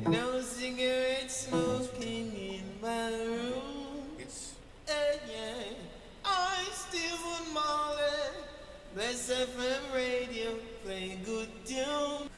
No cigarette smoking in my room. Yeah. I still want Marley. Bless FM radio, play good tune.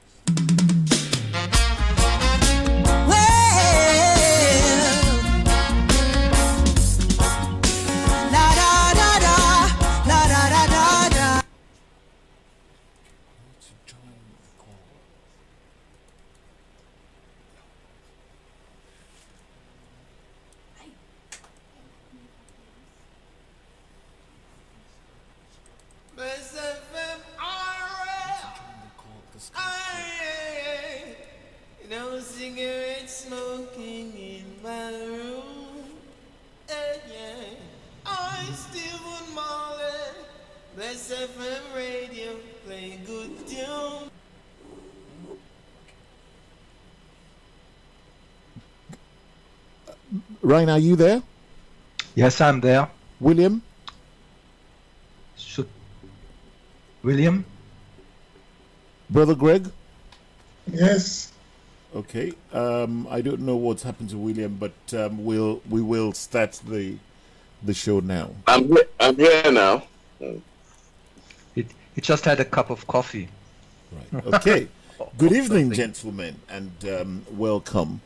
No cigarette smoking in my room. Yeah. I still want Marley. Bless FM radio, play good tune. Ryan, are you there? Yes, I'm there. William? William? Brother Greg? Yes. Okay. I don't know what's happened to William, but we will start the show now. I'm here now. He just had a cup of coffee. Right. Okay. Good evening, gentlemen, and welcome.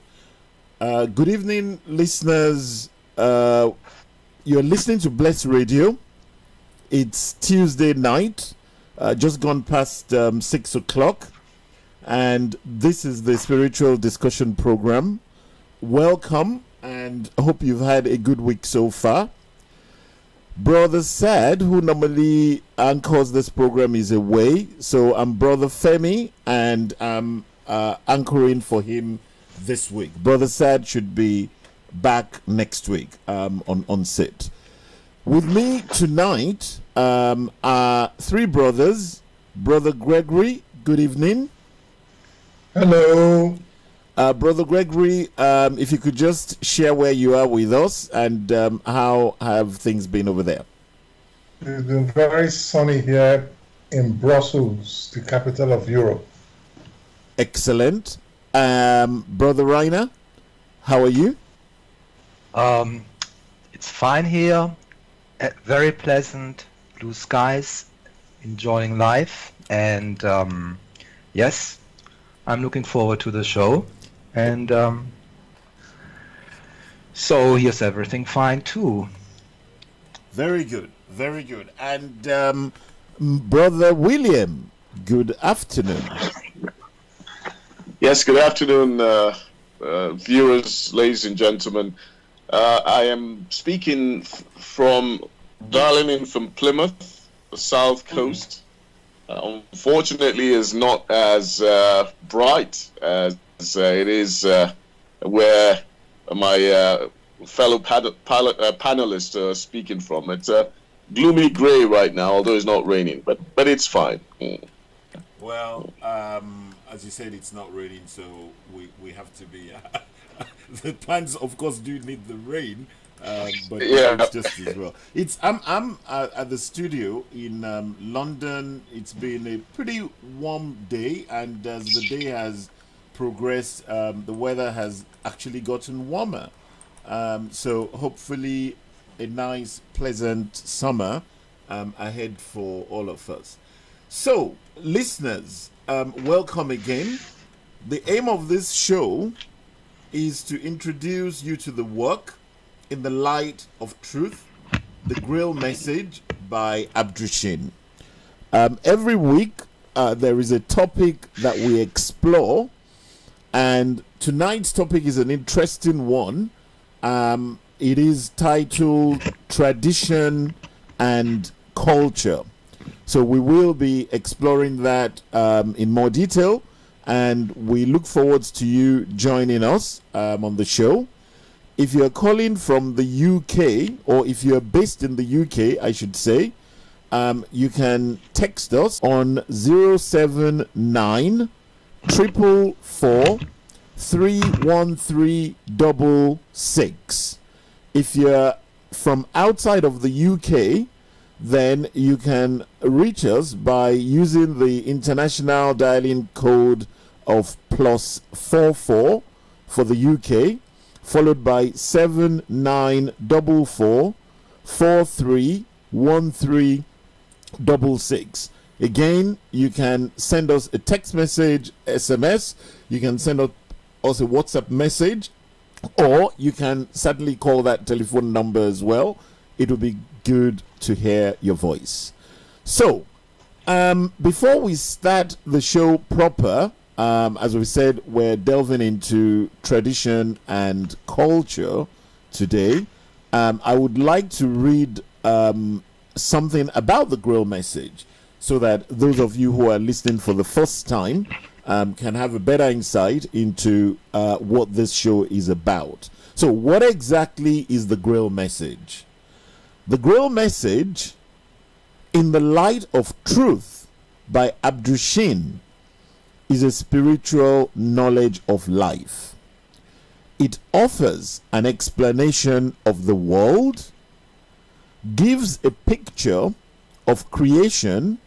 Good evening, listeners. You're listening to Blessradio. It's Tuesday night, just gone past 6 o'clock. And this is the spiritual discussion program. Welcome, and hope you've had a good week so far. Brother Sad, who normally anchors this program, is away. So I'm Brother Femi, and I'm anchoring for him this week. Brother Sad should be back next week on set. With me tonight are three brothers. Brother Gregory, good evening. Hello. Brother Gregory, if you could just share where you are with us and how have things been over there? It's been very sunny here in Brussels, the capital of Europe. Excellent. Brother Rainer, how are you? It's fine here. Very pleasant, blue skies, enjoying life, and yes, I'm looking forward to the show, and so here's everything fine too. Very good, very good. And Brother William, good afternoon. Yes, good afternoon, viewers, ladies and gentlemen. I am speaking dialing in from Plymouth, the south coast. Unfortunately, is not as bright as it is where my fellow panelists are speaking from. It's gloomy grey right now, although it's not raining, but it's fine. Well, as you said, it's not raining, so we have to be. The plants, of course, do need the rain. But yeah, it's just as well. I'm at the studio in London. It's been a pretty warm day, and as the day has progressed, the weather has actually gotten warmer. So hopefully, a nice, pleasant summer ahead for all of us. So, listeners, welcome again. The aim of this show is to introduce you to the work In the Light of Truth, the Grail Message by Abdushin. Every week there is a topic that we explore, and tonight's topic is an interesting one. It is titled Tradition and Culture. So we will be exploring that in more detail, and we look forward to you joining us on the show. If you're calling from the UK, or if you're based in the UK, I should say, you can text us on 079 444 31366. If you're from outside of the UK, then you can reach us by using the international dialing code of +44 for the UK, followed by 7944 431366. Again, you can send us a text message, SMS. You can send us a WhatsApp message, or you can certainly call that telephone number as well. It will be good to hear your voice. So, before we start the show proper, as we said, we're delving into tradition and culture today. I would like to read something about the Grail message, so that those of you who are listening for the first time can have a better insight into what this show is about. So what exactly is the Grail message? The Grail message, in the light of truth, by Abdushin, is a spiritual knowledge of life. It offers an explanation of the world, gives a picture of creation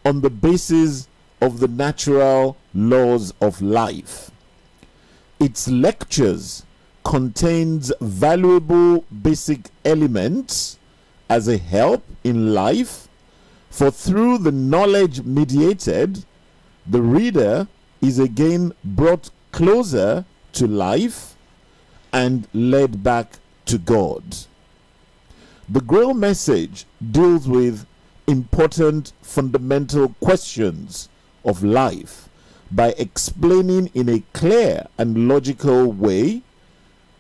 on the basis of the natural laws of life. Its lectures contains valuable basic elements as a help in life, for through the knowledge mediated, the reader is again brought closer to life and led back to God. The Grail message deals with important fundamental questions of life by explaining in a clear and logical way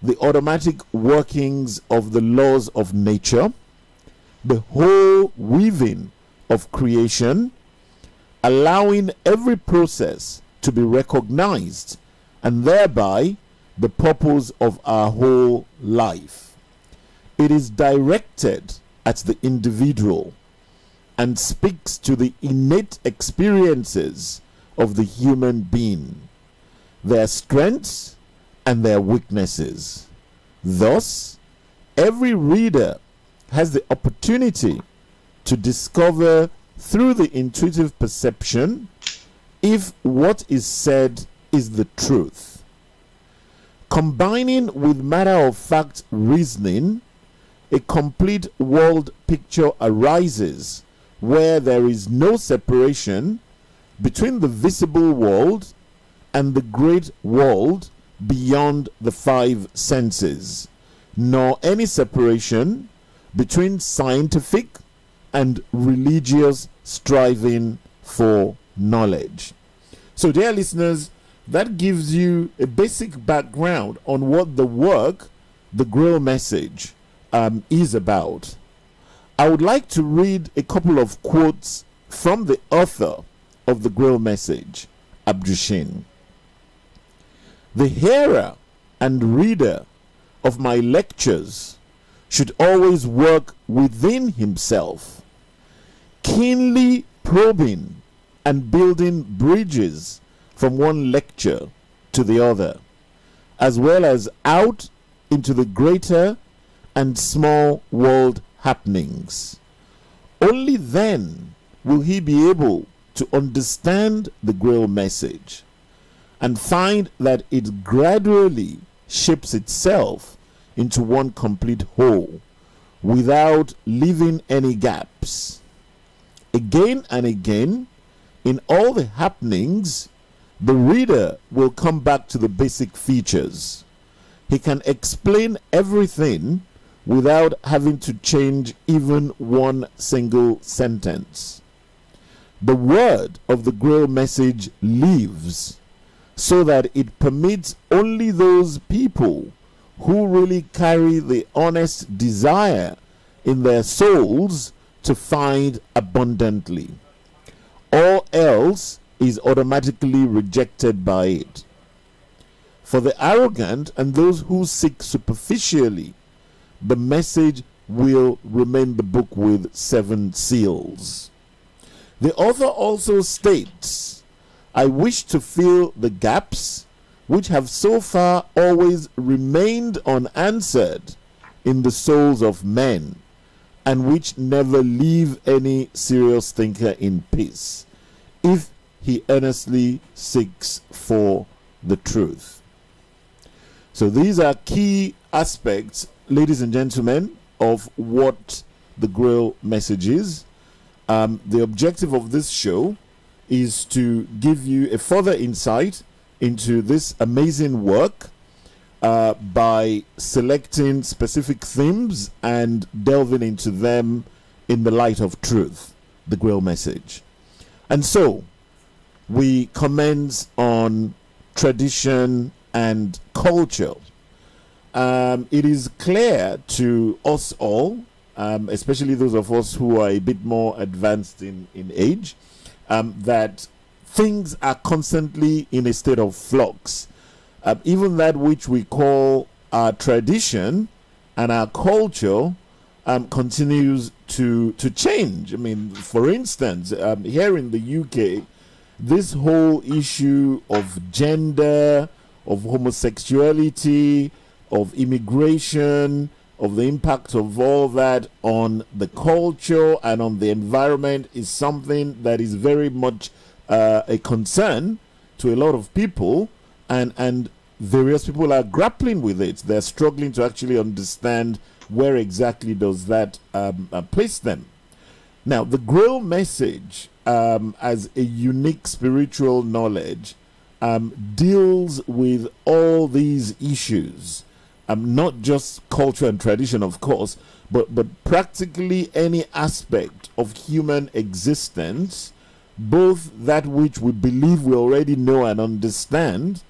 the automatic workings of the laws of nature, the whole weaving of creation, allowing every process to be recognized, and thereby the purpose of our whole life. It is directed at the individual and speaks to the innate experiences of the human being, their strengths and their weaknesses. Thus, every reader has the opportunity to discover through the intuitive perception if what is said is the truth. Combining with matter-of-fact reasoning, a complete world picture arises where there is no separation between the visible world and the great world beyond the five senses, nor any separation between scientific and religious striving for knowledge. So, dear listeners, that gives you a basic background on what the work, the Grail message, is about. I would like to read a couple of quotes from the author of the Grail message, Abdushin. The hearer and reader of my lectures should always work within himself, keenly probing and building bridges from one lecture to the other, as well as out into the greater and small world happenings. Only then will he be able to understand the Grail message and find that it gradually shapes itself into one complete whole without leaving any gaps. Again and again, in all the happenings, the reader will come back to the basic features. He can explain everything without having to change even one single sentence. The word of the Grail message lives so that it permits only those people who really carry the honest desire in their souls to find abundantly. All else is automatically rejected by it. For the arrogant and those who seek superficially, the message will remain the book with 7 seals. The author also states, I wish to fill the gaps which have so far always remained unanswered in the souls of men, and which never leave any serious thinker in peace, if he earnestly seeks for the truth. So these are key aspects, ladies and gentlemen, of what the Grail message is. The objective of this show is to give you a further insight into this amazing work by selecting specific themes and delving into them in the light of truth, the Grail message. And so we commence on tradition and culture. It is clear to us all, especially those of us who are a bit more advanced in age, that things are constantly in a state of flux. Even that which we call our tradition and our culture continues to change. I mean, for instance, here in the UK, this whole issue of gender, of homosexuality, of immigration, of the impact of all that on the culture and on the environment is something that is very much a concern to a lot of people, and various people are grappling with it. They're struggling to actually understand where exactly does that place them. Now, the Grail message as a unique spiritual knowledge deals with all these issues, not just culture and tradition, of course, but practically any aspect of human existence, both that which we believe we already know and understand,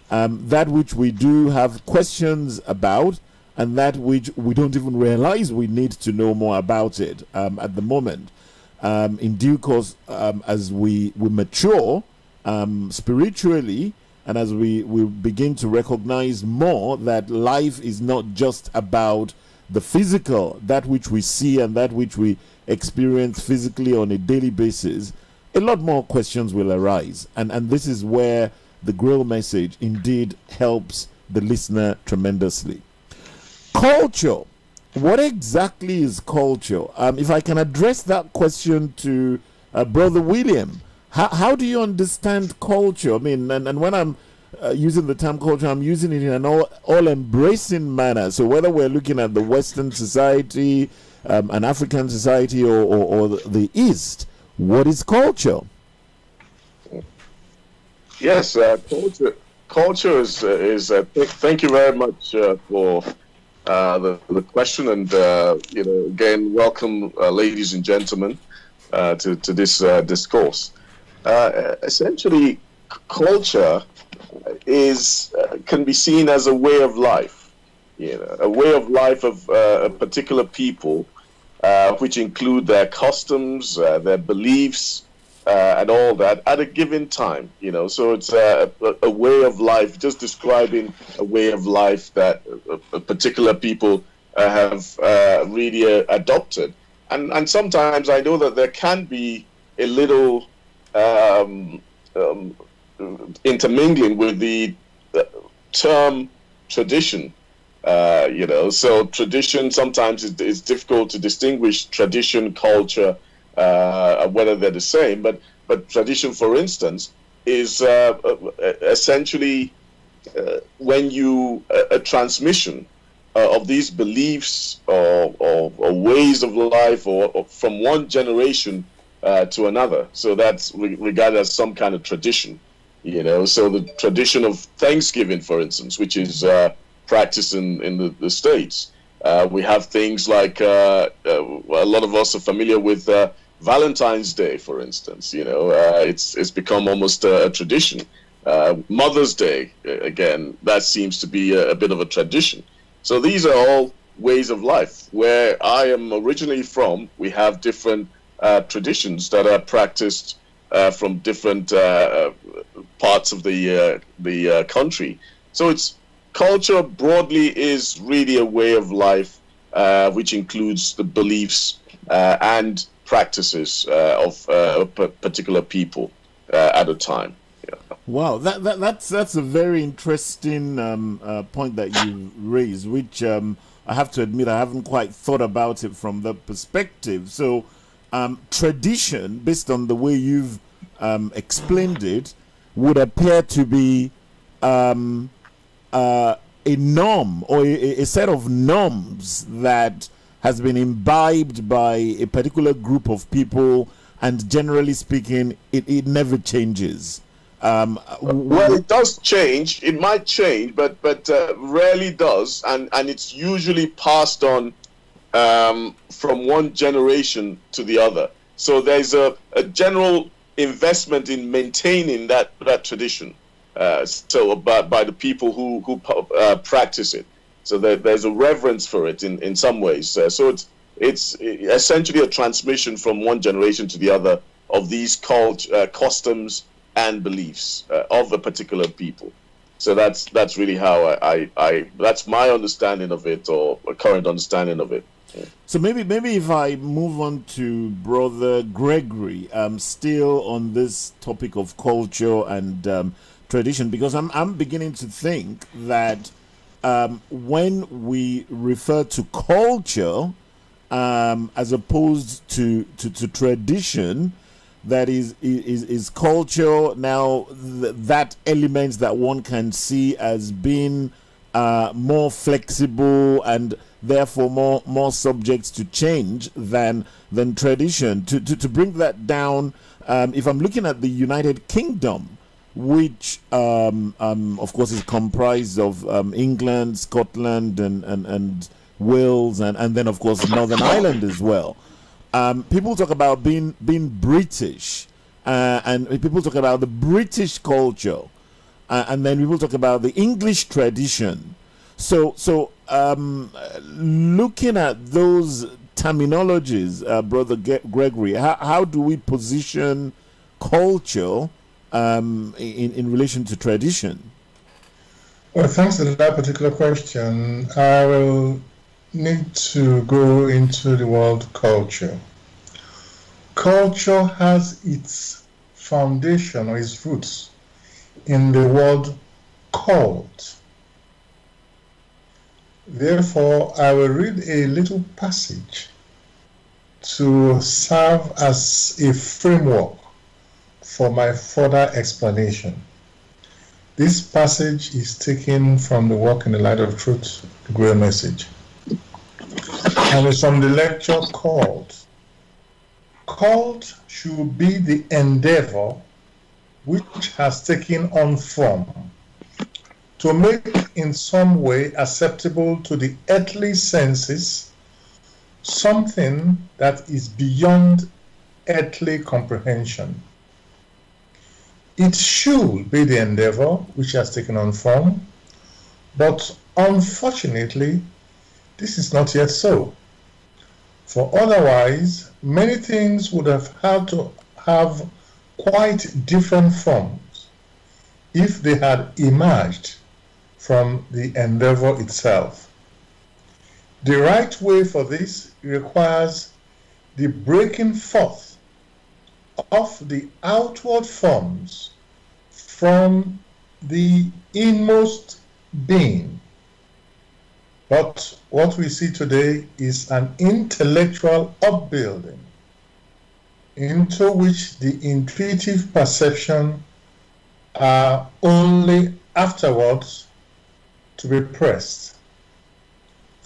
that which we do have questions about, and that which we don't even realize we need to know more about it at the moment. In due course, as we mature spiritually, and as we begin to recognize more that life is not just about the physical, that which we see and that which we experience physically on a daily basis, a lot more questions will arise. And this is where the Grail message indeed helps the listener tremendously. Culture. What exactly is culture? If I can address that question to Brother William, how do you understand culture? I mean, and when I'm using the term culture, I'm using it in an all-embracing manner. So whether we're looking at the Western society, an African society, or the East, what is culture? Yes, culture is. Thank you very much for the question, and again, welcome, ladies and gentlemen, to this discourse. Essentially, culture can be seen as a way of life, a way of life of a particular people, which include their customs, their beliefs, and all that at a given time. So it's a way of life, just describing a way of life that a particular people have really adopted. And sometimes I know that there can be a little intermingling with the term tradition. So tradition, sometimes it's difficult to distinguish tradition, culture, whether they're the same. But tradition, for instance, is essentially when a transmission of these beliefs or ways of life or from one generation to another. So that's regarded as some kind of tradition. So the tradition of Thanksgiving, for instance, which is practiced in the States. We have things like a lot of us are familiar with Valentine's Day, for instance. It's become almost a tradition. Mother's Day, again, that seems to be a bit of a tradition. So these are all ways of life. Where I am originally from, we have different traditions that are practiced from different parts of the country. So culture broadly is really a way of life, which includes the beliefs and practices of a particular people at a time. Wow, that's a very interesting point that you raised, which I have to admit I haven't quite thought about it from that perspective. So tradition, based on the way you've explained it, would appear to be a a norm or a set of norms that has been imbibed by a particular group of people, and generally speaking, it never changes. Well, it does change. It might change, but rarely does, and it's usually passed on from one generation to the other. So there's a general investment in maintaining that tradition. So by the people who practice it. So there's a reverence for it in some ways. So it's essentially a transmission from one generation to the other of these customs and beliefs of a particular people. So that's really how I that's my understanding of it, or a current understanding of it. Yeah. So maybe if I move on to Brother Gregory, still on this topic of culture and tradition, because I'm beginning to think that when we refer to culture as opposed to tradition, that is culture now that elements that one can see as being more flexible and therefore more subject to change than tradition. To bring that down, if I'm looking at the United Kingdom, which of course is comprised of England, Scotland, and Wales, and then of course Northern Ireland as well. People talk about being British, and people talk about the British culture, and then people talk about the English tradition. So looking at those terminologies, Brother Gregory, how do we position culture in relation to tradition? Well, thanks for that particular question. I will need to go into the word culture. Culture has its foundation or its roots in the word cult. Therefore, I will read a little passage to serve as a framework for my further explanation. This passage is taken from the Walk in the Light of Truth, the Grail message. And it's from the lecture called "Cult should be the endeavor which has taken on form, to make in some way acceptable to the earthly senses something that is beyond earthly comprehension. It should be the endeavor which has taken on form, but unfortunately, this is not yet so. For otherwise, many things would have had to have quite different forms if they had emerged from the endeavor itself. The right way for this requires the breaking forth of the outward forms from the inmost being. But what we see today is an intellectual upbuilding into which the intuitive perception are only afterwards to be pressed.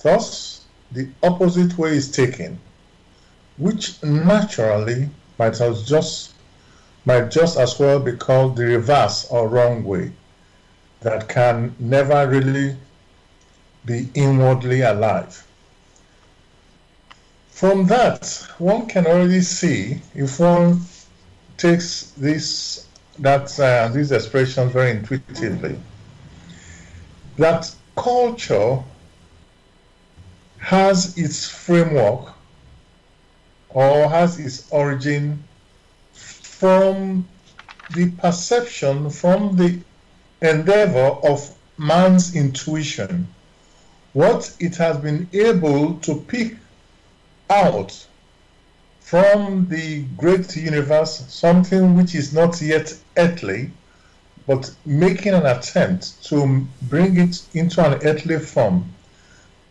Thus, the opposite way is taken, which naturally might just as well be called the reverse or wrong way, that can never really be inwardly alive. From that, one can already see, if one takes these expressions very intuitively, that culture has its framework or has its origin from the perception, from the endeavor of man's intuition, what it has been able to pick out from the great universe, something which is not yet earthly, but making an attempt to bring it into an earthly form,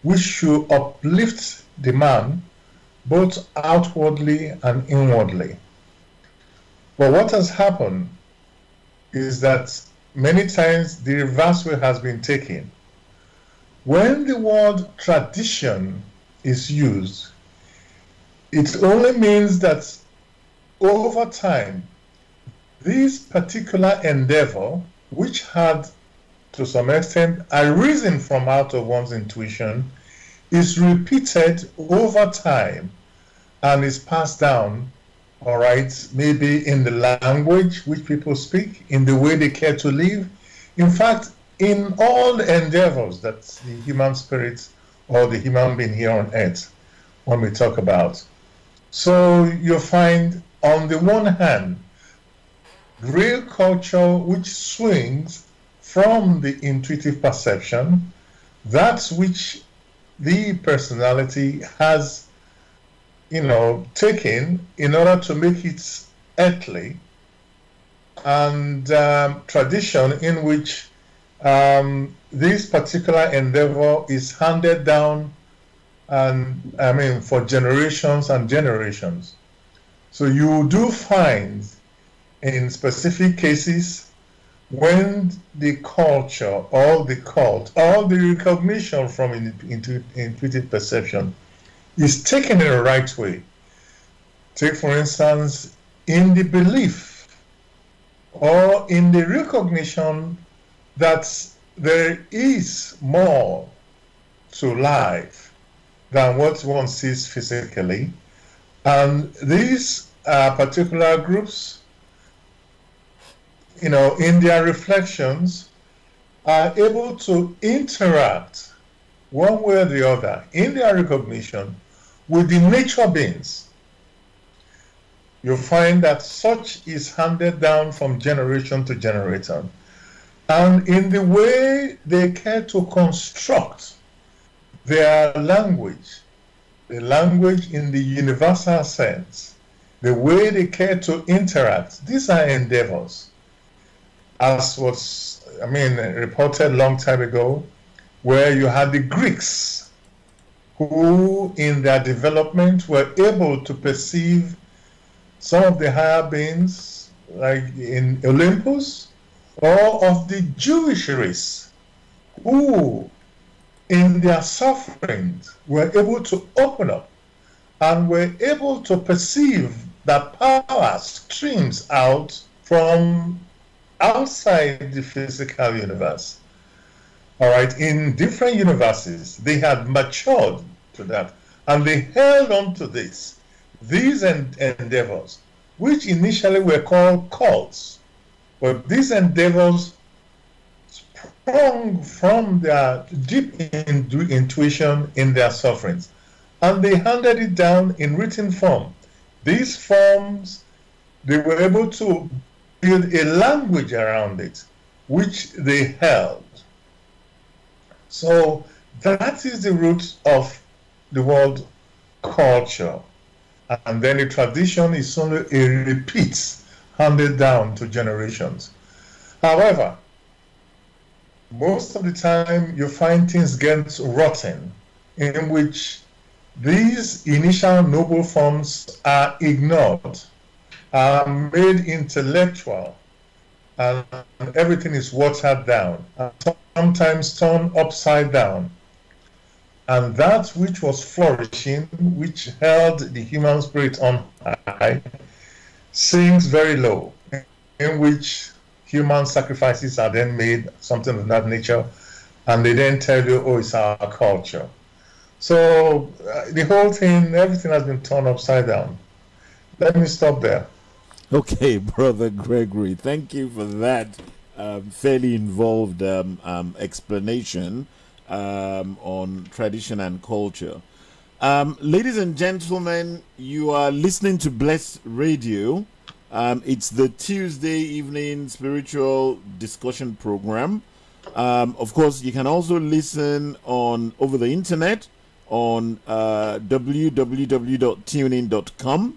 which should uplift the man both outwardly and inwardly. But what has happened is that many times the reverse way has been taken, When the word tradition is used, it only means that over time, this particular endeavor, which had to some extent arisen from out of one's intuition, is repeated over time and is passed down, all right, maybe in the language which people speak, in the way they care to live. In fact, in all the endeavors that the human spirit or the human being here on earth, when we talk about. So you'll find, on the one hand, real culture which swings from the intuitive perception, that which the personality has, taken in order to make it earthly, and tradition in which this particular endeavor is handed down, and for generations and generations. So you do find in specific cases when the culture or the cult or the recognition from intuitive perception is taken in the right way. Take, for instance, in the belief or in the recognition that there is more to life than what one sees physically. And these particular groups, in their reflections, are able to interact one way or the other in their recognition with the nature beings. You'll find that such is handed down from generation to generation. And in the way they care to construct their language, the language in the universal sense, the way they care to interact, these are endeavors. As was, reported a long time ago, where you had the Greeks who, in their development, were able to perceive some of the higher beings, like in Olympus, or of the Jewish race, who, in their sufferings, were able to open up and were able to perceive that power streams out from outside the physical universe. All right, in different universes, they had matured to that, and they held on to these endeavors, which initially were called cults. But these endeavors sprung from their deep intuition in their sufferings, and they handed it down in written form. These forms, they were able to build a language around it, which they held. So that is the root of the word culture. And then the tradition is only a repeat handed down to generations. However, most of the time you find things get rotten, in which these initial noble forms are ignored, are made intellectual, and everything is watered down, and sometimes turned upside down. And that which was flourishing, which held the human spirit on high, sinks very low, in which human sacrifices are then made, something of that nature, and they then tell you, oh, it's our culture. So the whole thing, everything has been turned upside down. Let me stop there. Okay, Brother Gregory, thank you for that fairly involved explanation on tradition and culture. Ladies and gentlemen, you are listening to Blessradio. It's the Tuesday evening spiritual discussion program. Of course, you can also listen over the internet on www.tunein.com.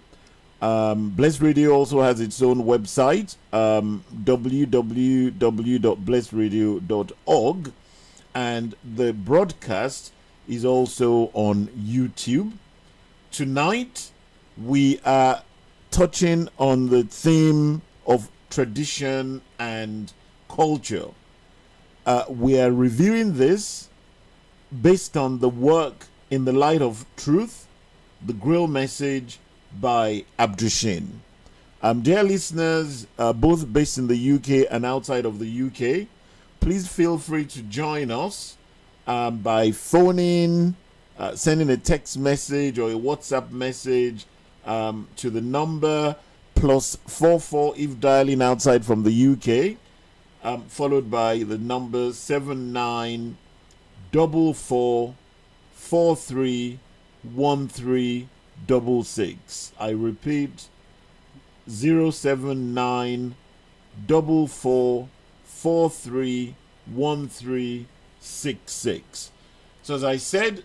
Blessradio also has its own website, www.blessradio.org, and the broadcast is also on YouTube. Tonight, we are touching on the theme of tradition and culture. We are reviewing this based on the work In the Light of Truth, the Grail Message by Abdushin. Dear listeners, both based in the UK and outside of the UK, please feel free to join us by phoning, sending a text message or a WhatsApp message to the number +44 if dialing outside from the UK, followed by the number 7944431366. I repeat, 07944431366. So as I said,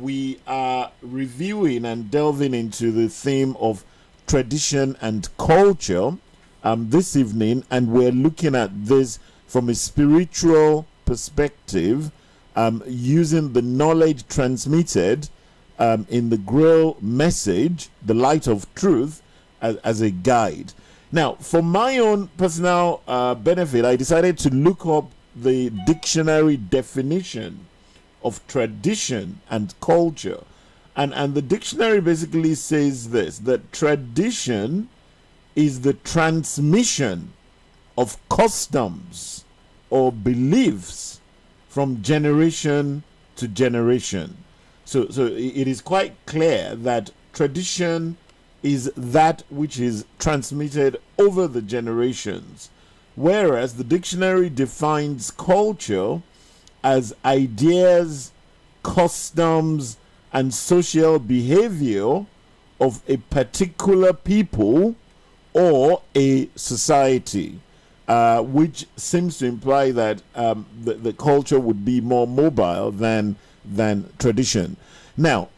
we are reviewing and delving into the theme of tradition and culture this evening, and we're looking at this from a spiritual perspective, using the knowledge transmitted in the Grail Message, the Light of Truth, as a guide. Now, for my own personal benefit, I decided to look up the dictionary definition of tradition and culture. And the dictionary basically says this, that tradition is the transmission of customs or beliefs from generation to generation. So it is quite clear that tradition is that which is transmitted over the generations, whereas the dictionary defines culture as ideas, customs, and social behavior of a particular people or a society, which seems to imply that the culture would be more mobile than tradition. Now,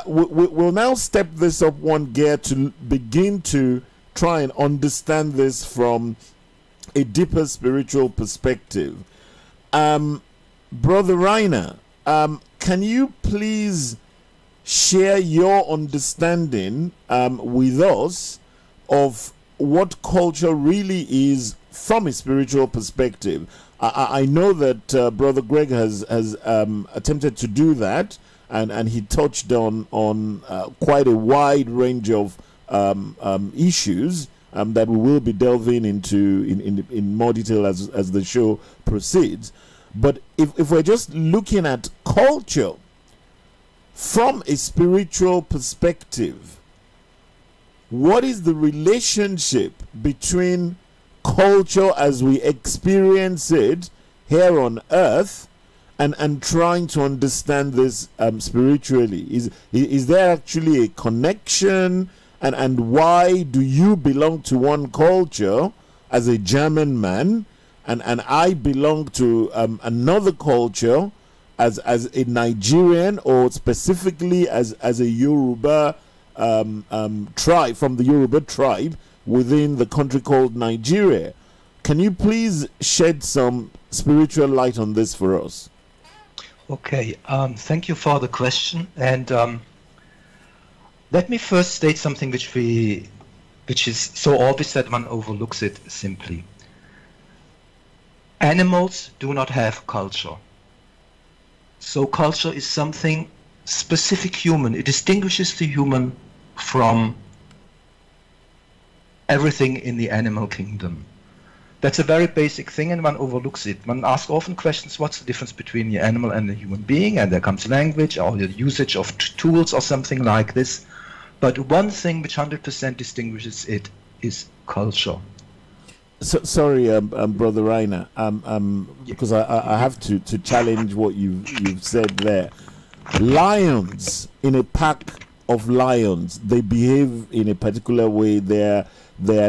we'll now step this up one gear to begin to try and understand this from a deeper spiritual perspective. Brother Rainer, can you please share your understanding with us of what culture really is from a spiritual perspective? I know that Brother Greg has attempted to do that, and he touched on quite a wide range of issues that we will be delving into in more detail as the show proceeds. But if we're just looking at culture from a spiritual perspective, what is the relationship between culture as we experience it here on earth and trying to understand this spiritually? Is there actually a connection? And why do you belong to one culture as a German man, and I belong to another culture as a Nigerian, or specifically as a Yoruba tribe, from the Yoruba tribe within the country called Nigeria? Can you please shed some spiritual light on this for us? Okay, thank you for the question, and let me first state something which is so obvious that one overlooks it simply. Animals do not have culture. So culture is something specific human. It distinguishes the human from everything in the animal kingdom. That's a very basic thing, and one overlooks it. One asks often questions, what's the difference between the animal and the human being? And there comes language or the usage of tools or something like this. But one thing which 100% distinguishes it is culture. So, sorry, Brother Rainer, because I have to challenge what you've said there. Lions, in a pack of lions, they behave in a particular way. They're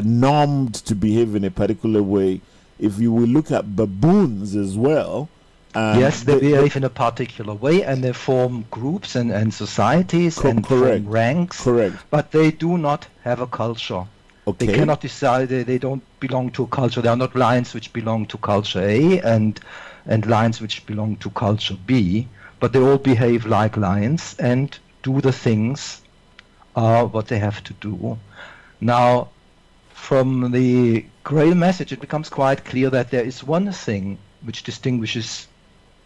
normed to behave in a particular way. If you will look at baboons as well, yes, they behave in a particular way, and they form groups and societies and form ranks. Correct. But they do not have a culture. Okay. They cannot decide. They don't belong to a culture. They are not lions which belong to culture A and lions which belong to culture B. But they all behave like lions and do the things what they have to do. Now, from the Grail message, it becomes quite clear that there is one thing which distinguishes,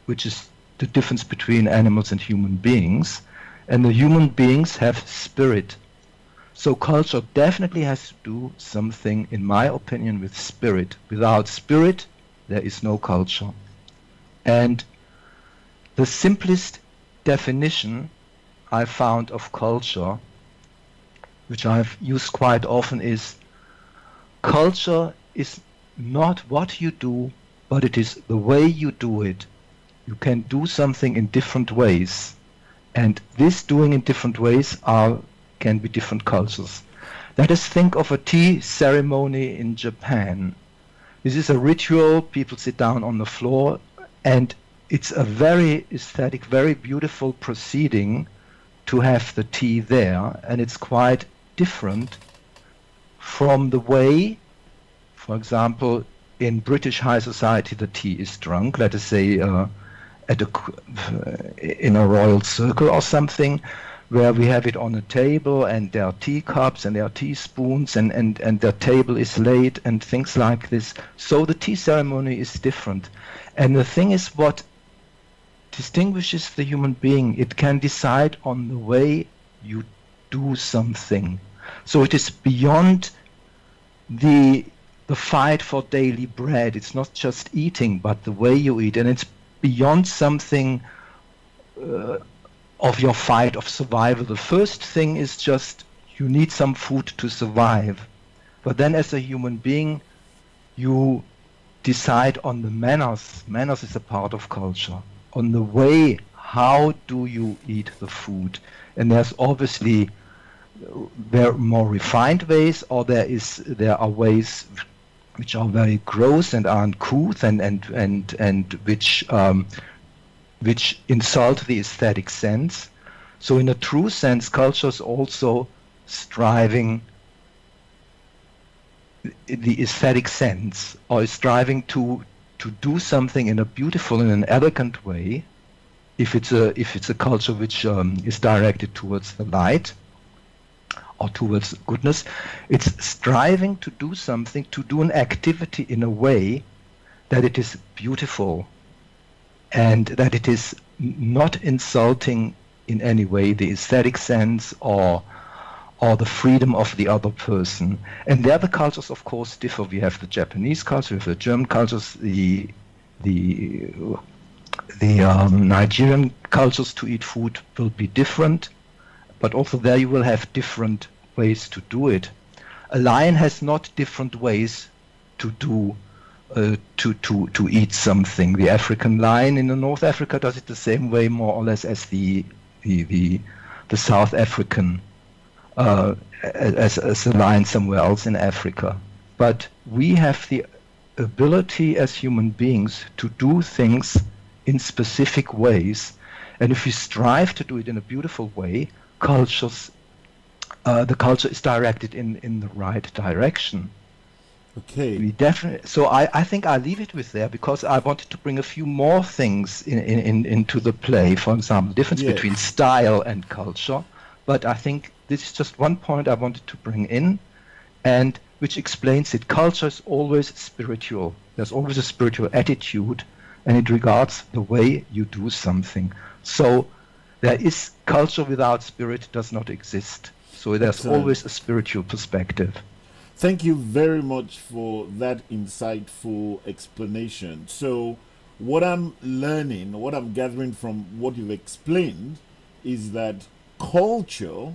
which is the difference between animals and human beings, and the human beings have spirit. So culture definitely has to do something, in my opinion, with spirit. Without spirit, there is no culture. And the simplest definition I found of culture, which I've used quite often, is culture is not what you do, but it is the way you do it. You can do something in different ways, and this doing in different ways can be different cultures. Let us think of a tea ceremony in Japan. This is a ritual. People sit down on the floor, and it's a very aesthetic, very beautiful proceeding to have the tea there, and it's quite different from the way, for example, in British high society the tea is drunk, let us say in a royal circle or something, where we have it on a table and there are teacups and there are teaspoons and the table is laid and things like this. So the tea ceremony is different. And the thing is, what distinguishes the human being, it can decide on the way you do something. So it is beyond the fight for daily bread. It's not just eating, but the way you eat, and it's beyond something of your fight of survival. The first thing is just you need some food to survive, but then as a human being you decide on the manners. Manners is a part of culture, on the way how do you eat the food. And there's obviously there are more refined ways, or there are ways which are very gross and uncouth and which insult the aesthetic sense. So in a true sense, culture is also striving the aesthetic sense, or is striving to do something in a beautiful and an elegant way. If it's a culture which is directed towards the light or towards goodness, it's striving to do something, to do an activity in a way that it is beautiful and that it is not insulting in any way the aesthetic sense or the freedom of the other person. And there the cultures of course differ. We have the Japanese culture, we have the German cultures, the Nigerian cultures to eat food will be different, but also there you will have different ways to do it. A lion has not different ways to do to eat something. The African lion in North Africa does it the same way, more or less, as the South African as a lion somewhere else in Africa. But we have the ability as human beings to do things in specific ways, and if we strive to do it in a beautiful way, the culture is directed in the right direction. Okay. We definitely. So I think I'll leave it with there, because I wanted to bring a few more things into the play. For example, the difference between style and culture. But I think this is just one point I wanted to bring in, and which explains it. Culture is always spiritual. There's always a spiritual attitude, and it regards the way you do something. So there is culture without spirit does not exist. So there's always a spiritual perspective. Thank you very much for that insightful explanation. So what I'm learning, what I'm gathering from what you've explained, is that culture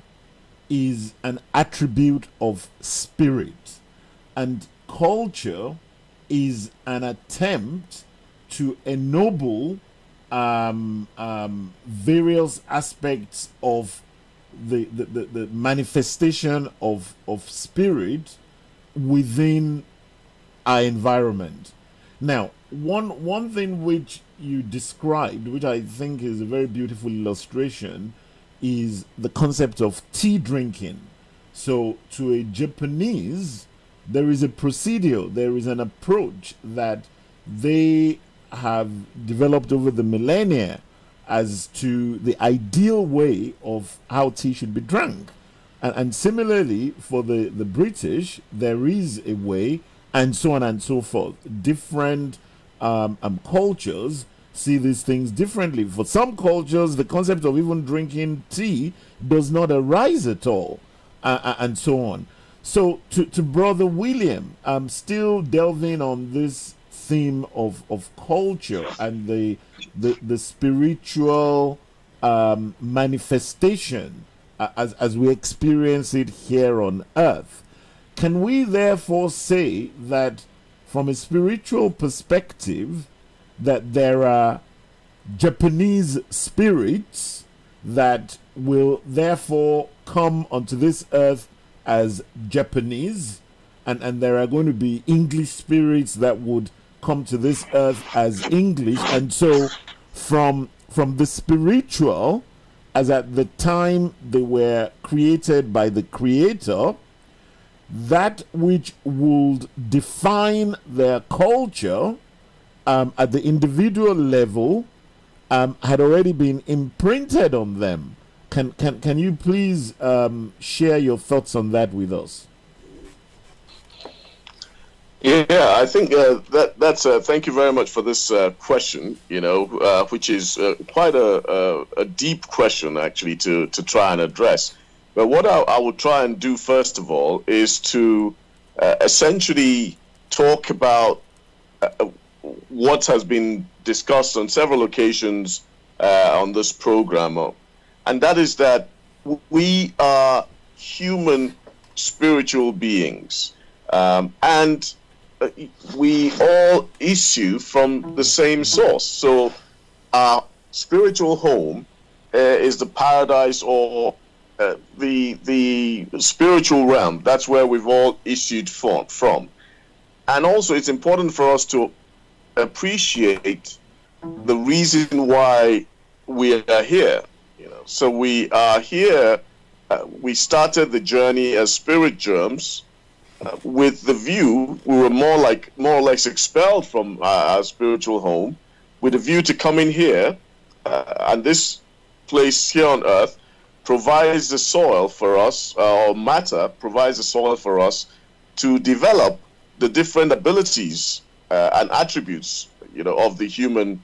is an attribute of spirit, and culture is an attempt to ennoble various aspects of the manifestation of spirit within our environment. Now, one thing which you described, which I think is a very beautiful illustration, is the concept of tea drinking. So to a Japanese, there is a procedure, there is an approach that they have developed over the millennia as to the ideal way of how tea should be drunk. And similarly, for the British, there is a way, and so on and so forth. Different cultures see these things differently. For some cultures, the concept of even drinking tea does not arise at all, and so on. So, to Brother William, I'm still delving on this theme of culture and the spiritual manifestation as we experience it here on earth. Can we therefore say that from a spiritual perspective that there are Japanese spirits that will therefore come onto this earth as Japanese, and there are going to be English spirits that would come to this earth as English, and so from the spiritual, as at the time they were created by the Creator, that which would define their culture at the individual level had already been imprinted on them. Can you please share your thoughts on that with us? Yeah, I think that's thank you very much for this question, which is quite a deep question actually to try and address. But what I will try and do first of all is to essentially talk about what has been discussed on several occasions on this program, and that is that we are human spiritual beings, and we all issue from the same source. So our spiritual home is the paradise, or the spiritual realm. That's where we've all issued from. And also it's important for us to appreciate the reason why we are here. So we are here, we started the journey as spirit germs, with the view, we were more or less expelled from our spiritual home, with a view to coming here, and this place here on earth provides the soil for us, or matter provides the soil for us to develop the different abilities and attributes, of the human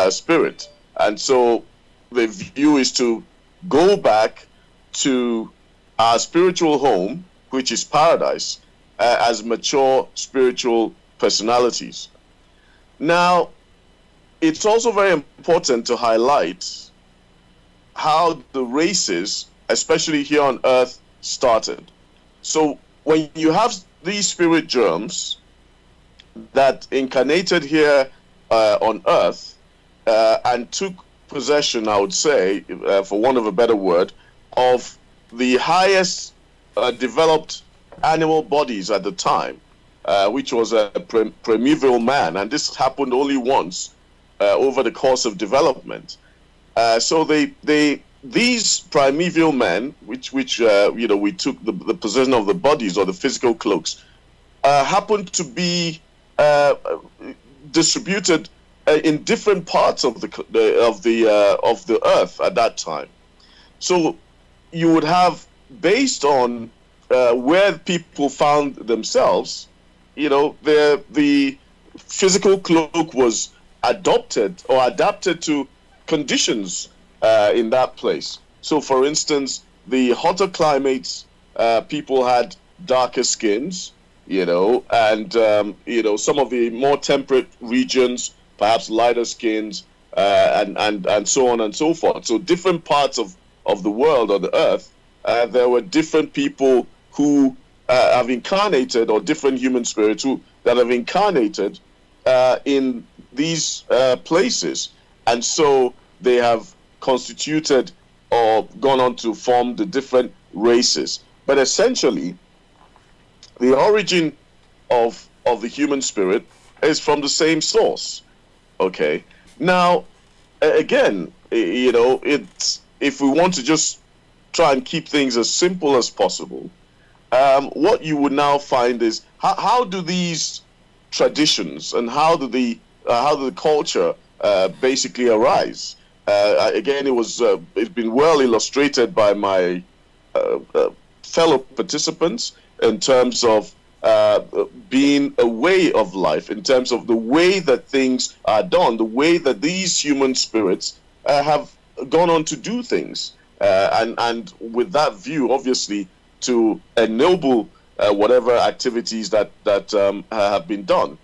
spirit. And so the view is to go back to our spiritual home, which is paradise, as mature spiritual personalities. Now, it's also very important to highlight how the races, especially here on earth, started. So when you have these spirit germs that incarnated here on earth and took possession, I would say, for want of a better word, of the highest developed animal bodies at the time, which was a primeval man, and this happened only once over the course of development. So these primeval men, which we took the possession of the bodies or the physical cloaks, happened to be distributed in different parts of the earth at that time. So you would have, based on where people found themselves, the physical cloak was adopted or adapted to conditions in that place. So, for instance, the hotter climates, people had darker skins, and some of the more temperate regions, perhaps lighter skins, and so on and so forth. So, different parts of the world or the earth, there were different people who have incarnated, or different human spirits that have incarnated in these places, and so they have constituted or gone on to form the different races. But essentially, the origin of the human spirit is from the same source. Okay. Now, again, it's, if we want to just try and keep things as simple as possible, what you would now find is how do these traditions and how do the culture basically arise? Again, it's been well illustrated by my fellow participants in terms of being a way of life in terms of the way that things are done, the way that these human spirits have gone on to do things, and with that view, obviously, to ennoble whatever activities that have been done.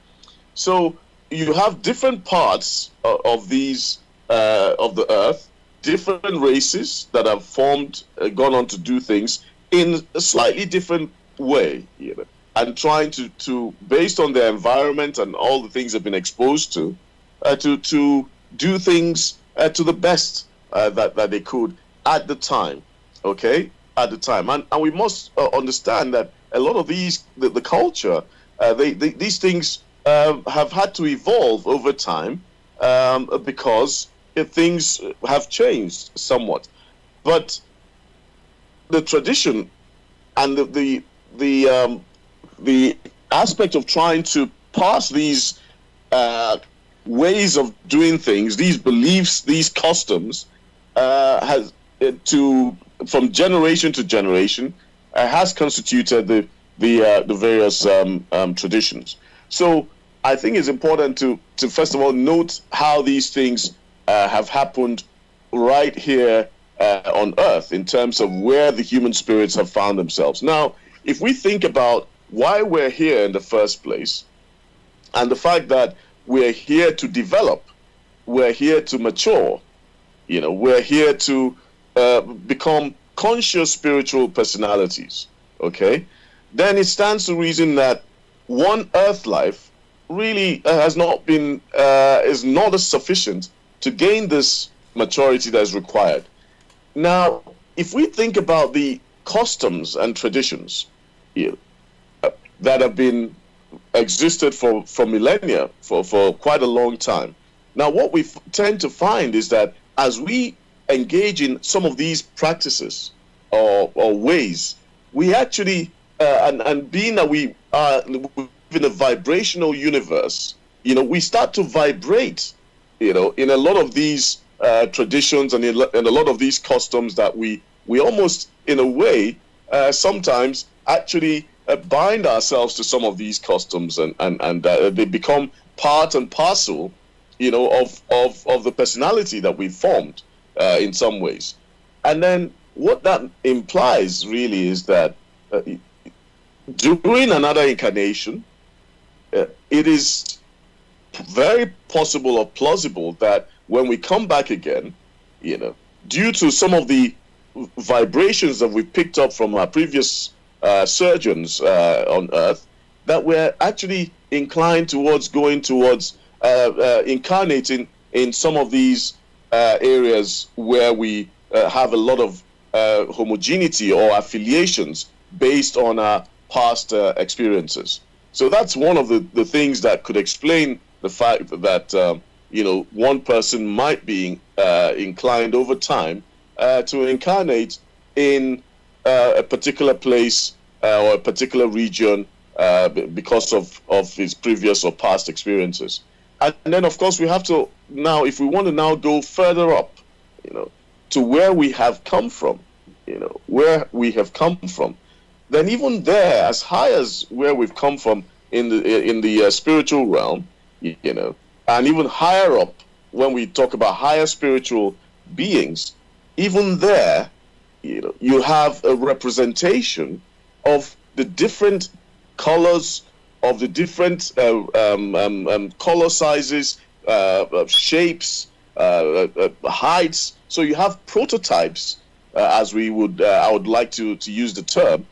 So you have different parts of these of the earth, different races that have formed, gone on to do things in a slightly different way, you know, and trying to based on their environment and all the things they've been exposed to do things to the best that they could at the time, okay, at the time. And we must understand that a lot of these, the culture, these things have had to evolve over time because things have changed somewhat. But the tradition and the aspect of trying to pass these ways of doing things, these beliefs, these customs, has from generation to generation, has constituted the various traditions. So I think it's important to first of all note how these things have happened right here on Earth in terms of where the human spirits have found themselves. Now, if we think about why we're here in the first place, and the fact that we're here to develop, we're here to mature, you know, we're here to become conscious spiritual personalities, okay, then it stands to reason that one earth life really has not been, is not as sufficient to gain this maturity that is required. Now, if we think about the customs and traditions here, that have been existed for millennia, for quite a long time. Now, what we tend to find is that as we engage in some of these practices or ways, we actually, and being that we live in a vibrational universe, you know, we start to vibrate, you know, in a lot of these traditions and in a lot of these customs that we almost, in a way, sometimes actually bind ourselves to some of these customs, and they become part and parcel, you know, of the personality that we've formed in some ways. And then what that implies really is that during another incarnation, it is very possible or plausible that when we come back again, you know, due to some of the vibrations that we've picked up from our previous surgeons on Earth, that we're actually inclined towards going towards incarnating in some of these areas where we have a lot of homogeneity or affiliations based on our past experiences. So that's one of the things that could explain the fact that you know, one person might be inclined over time to incarnate in a particular place or a particular region because of his previous or past experiences. And then, of course, we have to now, if we want to now go further up, you know, to where we have come from, you know, where we have come from, then even there, as high as where we've come from in the spiritual realm, you know, and even higher up when we talk about higher spiritual beings, even there, you know, you have a representation of the different colors, of the different color sizes, shapes, heights. So you have prototypes, as we would, I would like to use the term,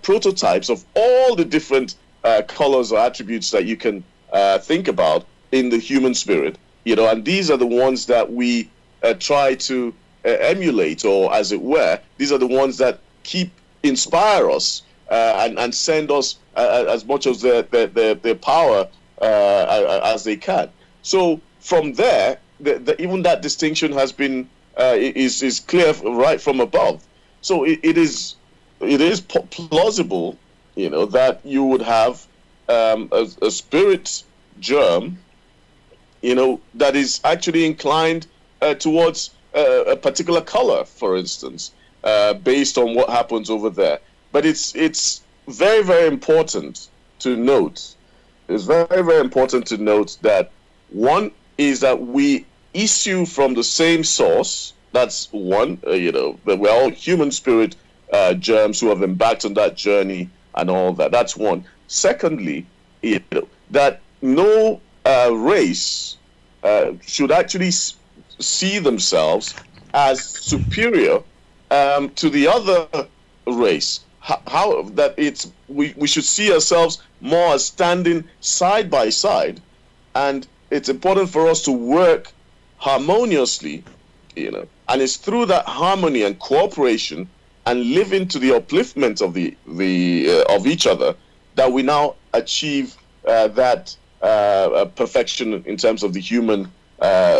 prototypes of all the different colors or attributes that you can think about in the human spirit, you know, and these are the ones that we try to emulate, or as it were, these are the ones that inspire us and send us as much of their power as they can. So from there, even that distinction has been is clear right from above. So it is plausible, you know, that you would have a spirit germ, you know, that is actually inclined towards a particular color, for instance, based on what happens over there. But it's very, very important to note, it's very, very important to note that one is that we issue from the same source. That's one, that we're all human spirit germs who have embarked on that journey and all that. That's one. Secondly, that no race should actually see themselves as superior to the other race. How that we should see ourselves more as standing side by side, and it's important for us to work harmoniously, and it's through that harmony and cooperation and living to the upliftment of of each other that we now achieve that perfection in terms of the human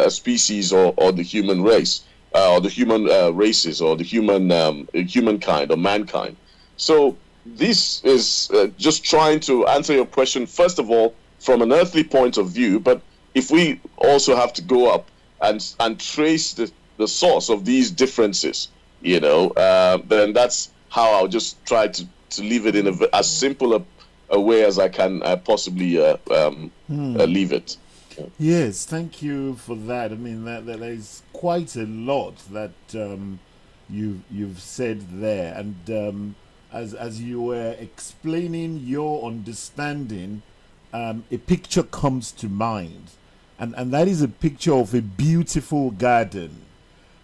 species or the human race or the human races or the humankind or mankind. So this is just trying to answer your question, first of all, from an earthly point of view, but if we also have to go up and trace the source of these differences, then that's how I'll just try to leave it in as simple a way as I can possibly leave it. Yes, thank you for that. I mean, that is quite a lot that you've said there, and as you were explaining your understanding, a picture comes to mind, and that is a picture of a beautiful garden.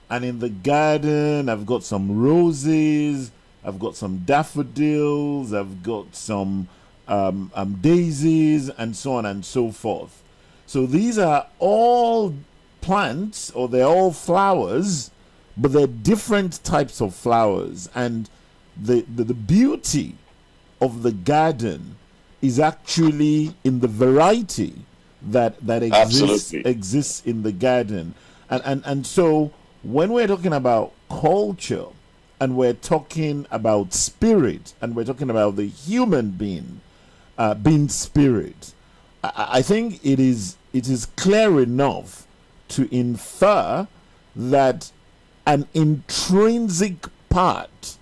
And in the garden, I've got some roses, I've got some daffodils, I've got some daisies, and so on and so forth. So these are all plants, or they're all flowers, but they're different types of flowers. And the beauty of the garden is actually in the variety that exists in the garden. And so when we're talking about culture, and we're talking about spirit, and we're talking about the human being being spirit, I think it is clear enough to infer that an intrinsic part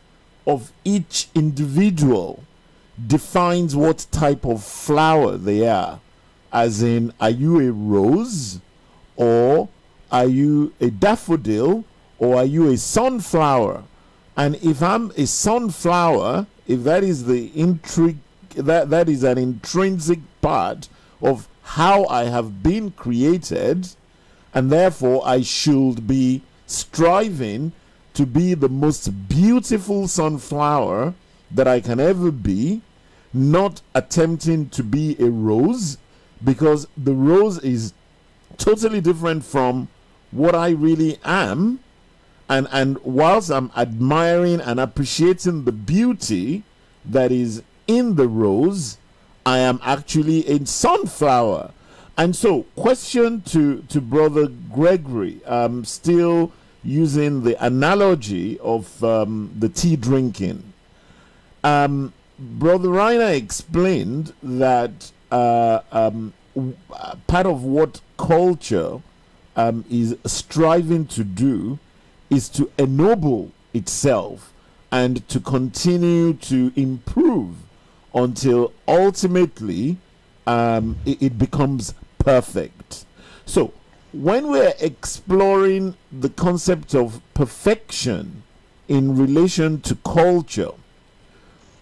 of each individual defines what type of flower they are. As in, are you a rose, or are you a daffodil, or are you a sunflower? And if I'm a sunflower, if that is that is an intrinsic part of how I have been created, and therefore I should be striving to be the most beautiful sunflower that I can ever be, not attempting to be a rose, because the rose is totally different from what I really am. And whilst I'm admiring and appreciating the beauty that is in the rose, I am actually a sunflower. And so, question to Brother Gregory, still using the analogy of the tea drinking. Brother Reiner explained that part of what culture is striving to do is to ennoble itself and to continue to improve until ultimately it becomes perfect. So when we're exploring the concept of perfection in relation to culture,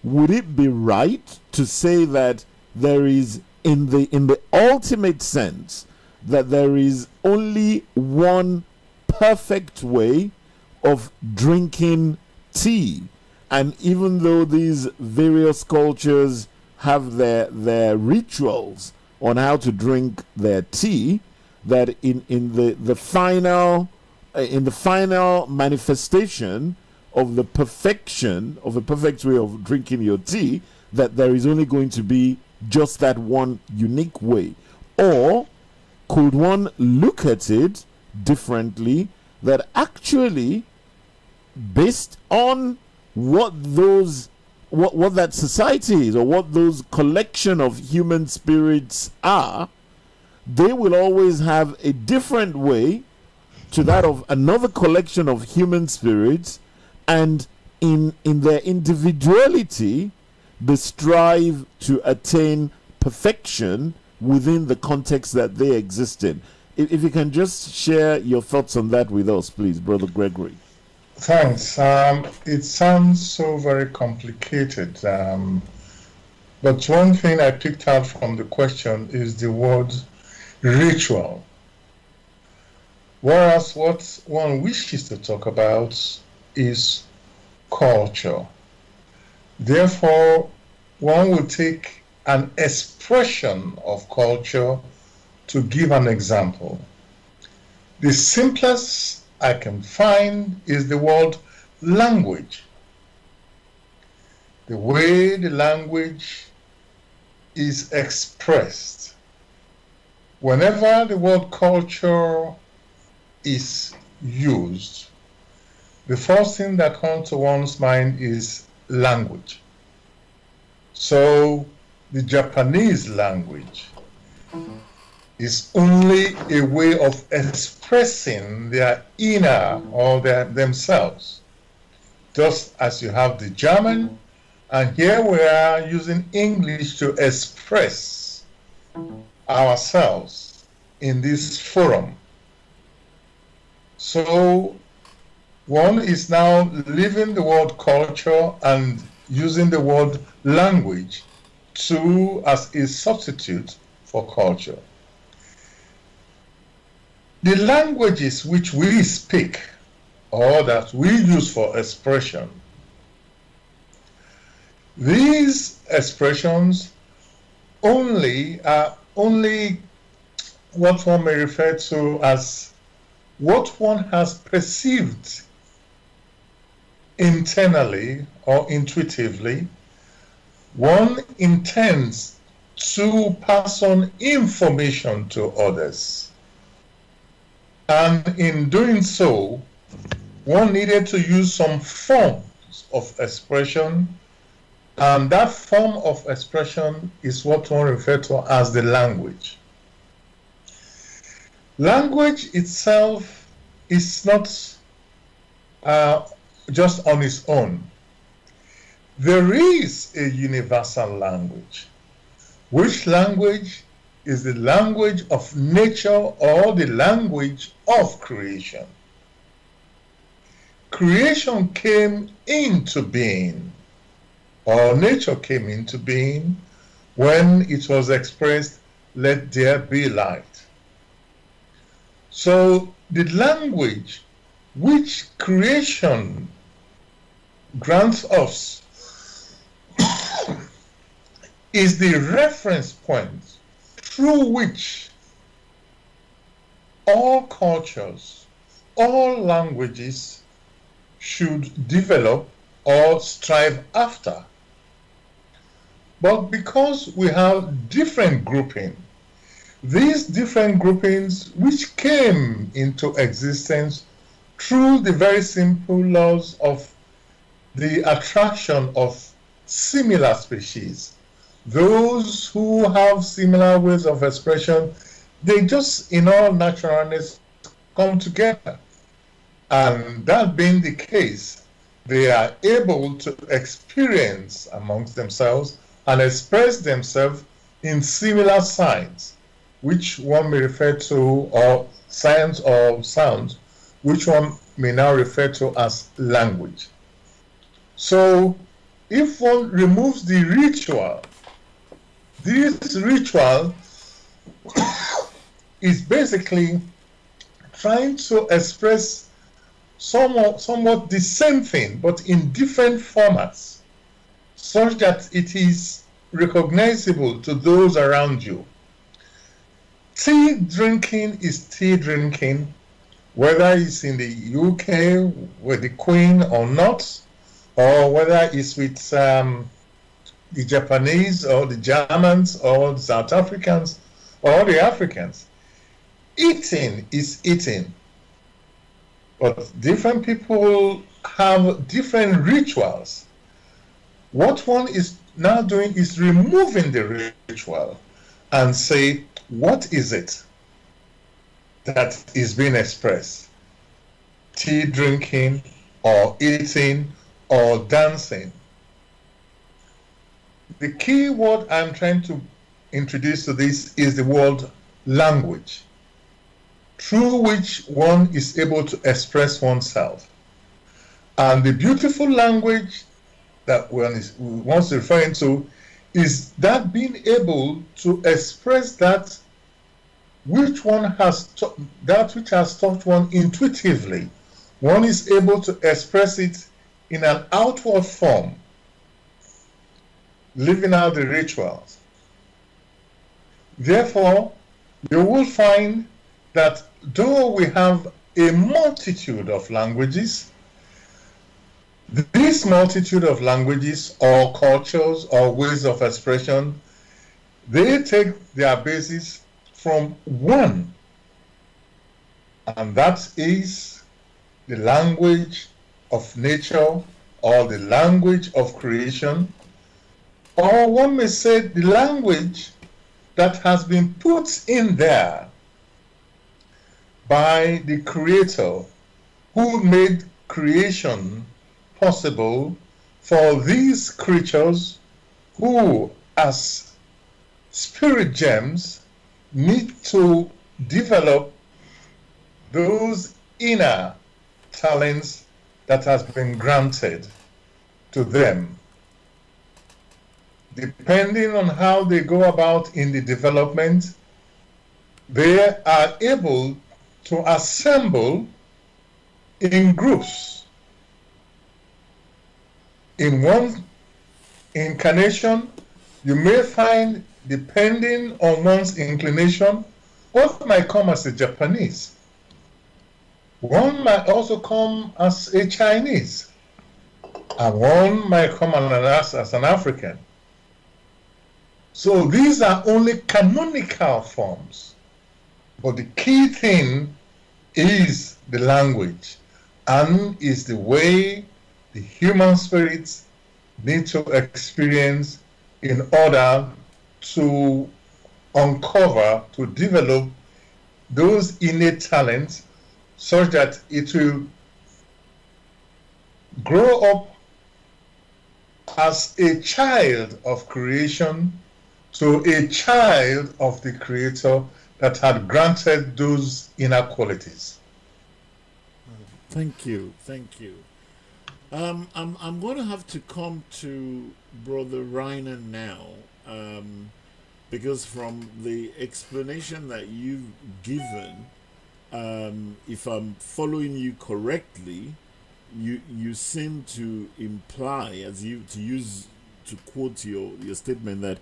would it be right to say that there is, in the ultimate sense, that there is only one perfect way of drinking tea? And even though these various cultures have their rituals on how to drink their tea, that in the final manifestation of the perfection of a perfect way of drinking your tea, that there is only going to be just that one unique way? Or could one look at it differently, that actually, based on what that society is, or what those collection of human spirits are, they will always have a different way to that of another collection of human spirits, and in their individuality, they strive to attain perfection within the context that they exist in. If you can just share your thoughts on that with us, please, Brother Gregory. Thanks. It sounds so very complicated. But one thing I picked out from the question is the word ritual. Whereas what one wishes to talk about is culture. Therefore, one will take an expression of culture to give an example. The simplest I can find is the word language. The way the language is expressed. Whenever the word culture is used, the first thing that comes to one's mind is language. So the Japanese language is only a way of expressing their inner or themselves. Just as you have the German, and here we are using English to express ourselves in this forum. So one is now leaving the word culture and using the word language as a substitute for culture. The languages which we speak or that we use for expression, these expressions are only what one may refer to as what one has perceived internally or intuitively. One intends to pass on information to others. And in doing so, one needed to use some forms of expression, and that form of expression is what one refers to as the language. Language itself is not just on its own. There is a universal language. Which language is the language of nature or the language of creation? Creation came into being, or nature came into being, when it was expressed, "Let there be light." So the language which creation grants us is the reference point through which all cultures, all languages should develop or strive after. But because we have different groupings, these different groupings which came into existence through the very simple laws of the attraction of similar species, those who have similar ways of expression, they just in all naturalness come together. And that being the case, they are able to experience amongst themselves and express themselves in similar signs, which one may refer to, or signs or sounds, which one may now refer to as language. So if one removes the ritual, this ritual is basically trying to express somewhat the same thing, but in different formats, such that it is recognizable to those around you. Tea drinking is tea drinking, whether it's in the UK with the Queen or not, or whether it's with the Japanese or the Germans or the South Africans or the Africans. Eating is eating. But different people have different rituals. What one is now doing is removing the ritual and say, what is it that is being expressed? Tea drinking or eating or dancing. The key word I'm trying to introduce to this is the word language, through which one is able to express oneself. And the beautiful language that one wants to refer to is that being able to express that which one has that which has taught one intuitively. One is able to express it in an outward form, living out the rituals. Therefore, you will find that though we have a multitude of languages, this multitude of languages or cultures or ways of expression, they take their basis from one, and that is the language of nature or the language of creation, or one may say the language that has been put in there by the Creator who made creation possible for these creatures who, as spirit gems, need to develop those inner talents that has been granted to them. Depending on how they go about in the development, they are able to assemble in groups. In one incarnation, you may find, depending on one's inclination, one might come as a Japanese. One might also come as a Chinese. And one might come as an African. So these are only canonical forms. But the key thing is the language, and is the way the human spirits need to experience in order to uncover, to develop those innate talents such that it will grow up as a child of creation to a child of the Creator that had granted those inner qualities. Thank you, thank you. I'm going to have to come to Brother Reiner now, because from the explanation that you've given, if I'm following you correctly, you seem to imply, to quote your statement, that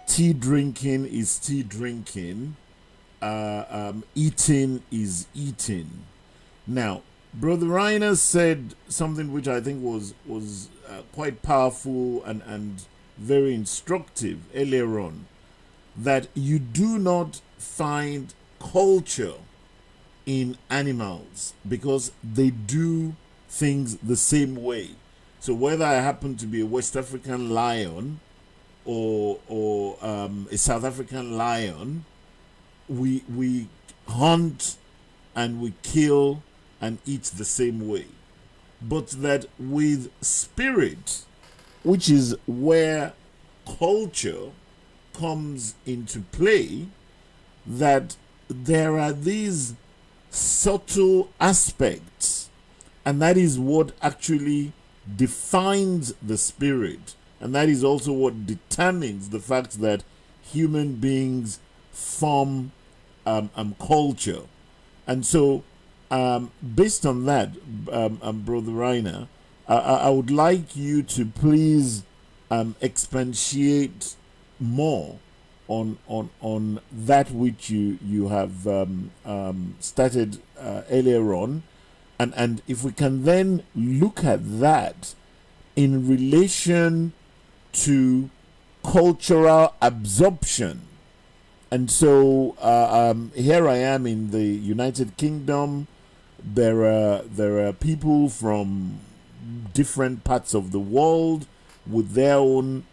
tea drinking is tea drinking, eating is eating. Now, Brother Reiner said something which I think was quite powerful and very instructive earlier on, that you do not find culture in animals because they do things the same way. So whether I happen to be a West African lion or a South African lion, we hunt and we kill and eat the same way. But that with spirit, which is where culture comes into play, that there are these subtle aspects, and that is what actually defines the spirit, and that is also what determines the fact that human beings form culture. And so based on that, Brother Reiner, I would like you to please expatiate more on that which you have started earlier on, and if we can then look at that in relation to cultural absorption. And so here I am in the United Kingdom. There are people from different parts of the world with their own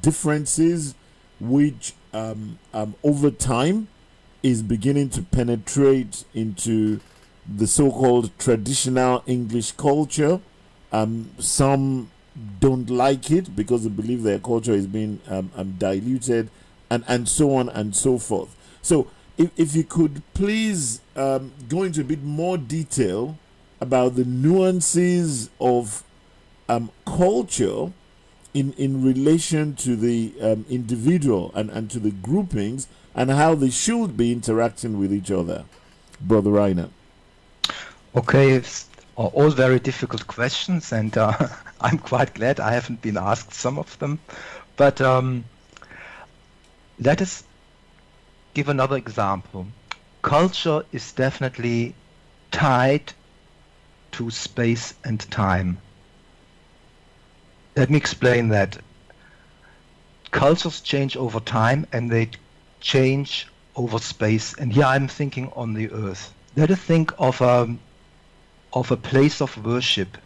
differences, which over time is beginning to penetrate into the so-called traditional English culture. Some don't like it because they believe their culture is being diluted, and so on and so forth. So if you could please go into a bit more detail about the nuances of culture in relation to the individual and to the groupings, and how they should be interacting with each other, Brother Rainer. Okay, it's all very difficult questions, and I'm quite glad I haven't been asked some of them. But let us give another example. Culture is definitely tied to space and time. Let me explain that. Cultures change over time, and they change over space. And here I'm thinking on the earth. Let us think of a place of worship.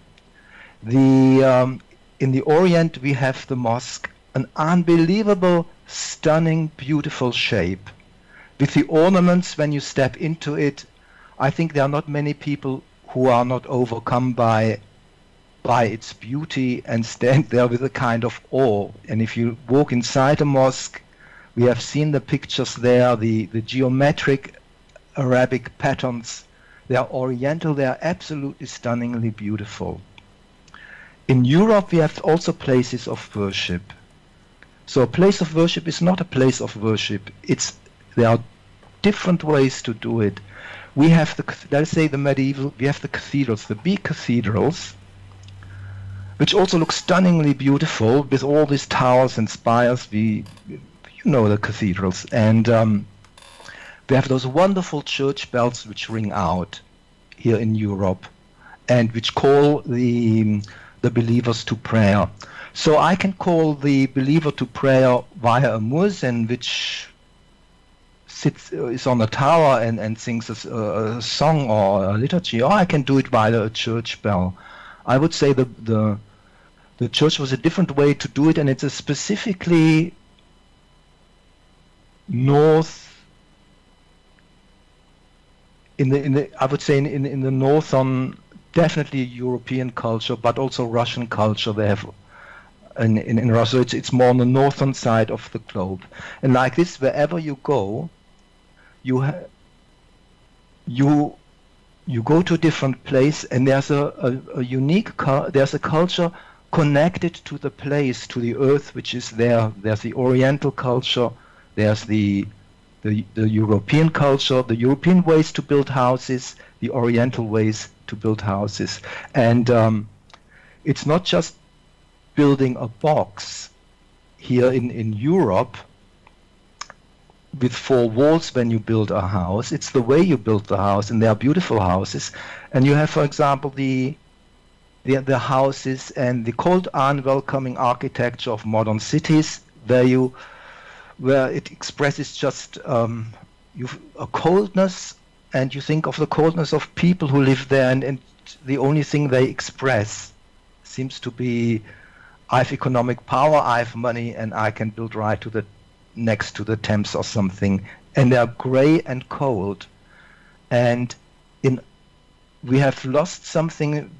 In the Orient we have the mosque, an unbelievable, stunning, beautiful shape. With the ornaments, when you step into it, I think there are not many people who are not overcome by its beauty and stand there with a kind of awe. And if you walk inside a mosque, we have seen the pictures there, the geometric Arabic patterns. They are oriental, they are absolutely stunningly beautiful. In Europe we have also places of worship. So a place of worship is not a place of worship. There are different ways to do it. We have let's say the medieval, we have the cathedrals, the big cathedrals, which also look stunningly beautiful with all these towers and spires. You know the cathedrals. And we have those wonderful church bells which ring out here in Europe and which call the believers to prayer. So I can call the believer to prayer via a muezzin which is on a tower and sings a song or a liturgy, or I can do it via a church bell. I would say the church was a different way to do it, and it's a specifically north I would say in the northern, definitely European culture, but also Russian culture. They have in Russia, it's more on the northern side of the globe. And like this, wherever you go, you go to a different place, and there's a unique there's a culture connected to the place, to the earth which is there. There's the Oriental culture, there's the European culture, the European ways to build houses, the Oriental ways to build houses. And it's not just building a box here in Europe with 4 walls when you build a house. It's the way you build the house, and they are beautiful houses. And you have, for example, the houses and the cold, unwelcoming architecture of modern cities, where it expresses just a coldness, and you think of the coldness of people who live there, and the only thing they express seems to be, I have economic power, I have money, and I can build right next to the Thames or something. And they are gray and cold. And we have lost something.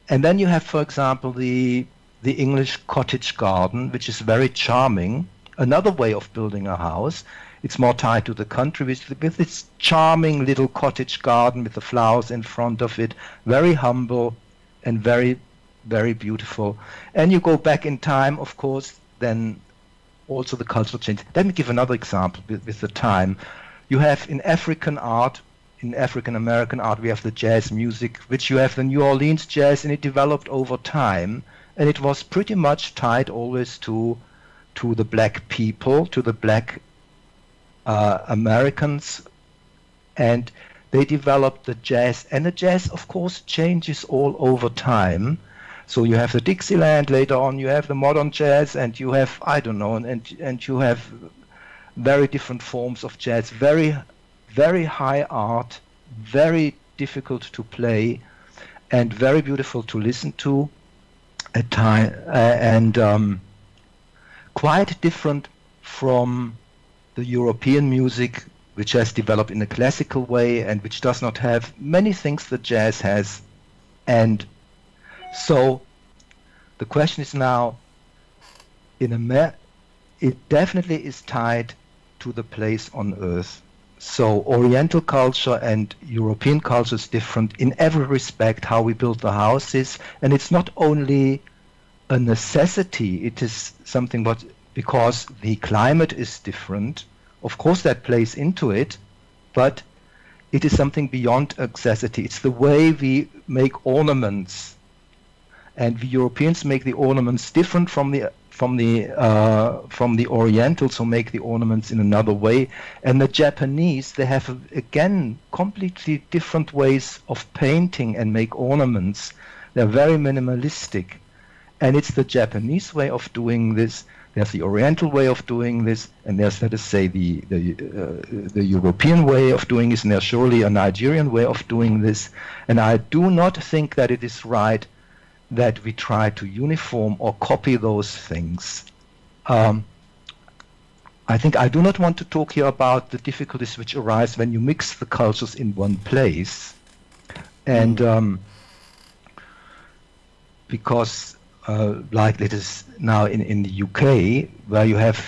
And then you have, for example, the English cottage garden, which is very charming. Another way of building a house. It's more tied to the country with its charming little cottage garden with the flowers in front of it. Very humble and very, very beautiful. And you go back in time, of course, then also the cultural change. Let me give another example with the time. You have in African art, in African American art, we have the jazz music, which you have the New Orleans jazz, and it developed over time. And it was pretty much tied always to the black people, to the black Americans, and they developed the jazz. And the jazz, of course, changes all over time. So you have the Dixieland, later on you have the modern jazz, and you have, I don't know, and you have very different forms of jazz, very, very high art, very difficult to play, and very beautiful to listen to at time, and quite different from the European music, which has developed in a classical way and which does not have many things that jazz has. And so The question is now, it definitely is tied to the place on Earth. So Oriental culture and European culture is different in every respect, how we build the houses. And it's not only a necessity, it is something because the climate is different. Of course that plays into it, but it is something beyond necessity. It's the way we make ornaments. And we Europeans make the ornaments different from the Orientals, who make the ornaments in another way. And the Japanese, they have again completely different ways of painting and make ornaments. They're very minimalistic, and it's the Japanese way of doing this. There's the Oriental way of doing this, and there's, let us say, the European way of doing this, and there's surely a Nigerian way of doing this. And I do not think that it is right that we try to uniform or copy those things. I think I do not want to talk here about the difficulties which arise when you mix the cultures in one place. And because like it is now in the UK, where you have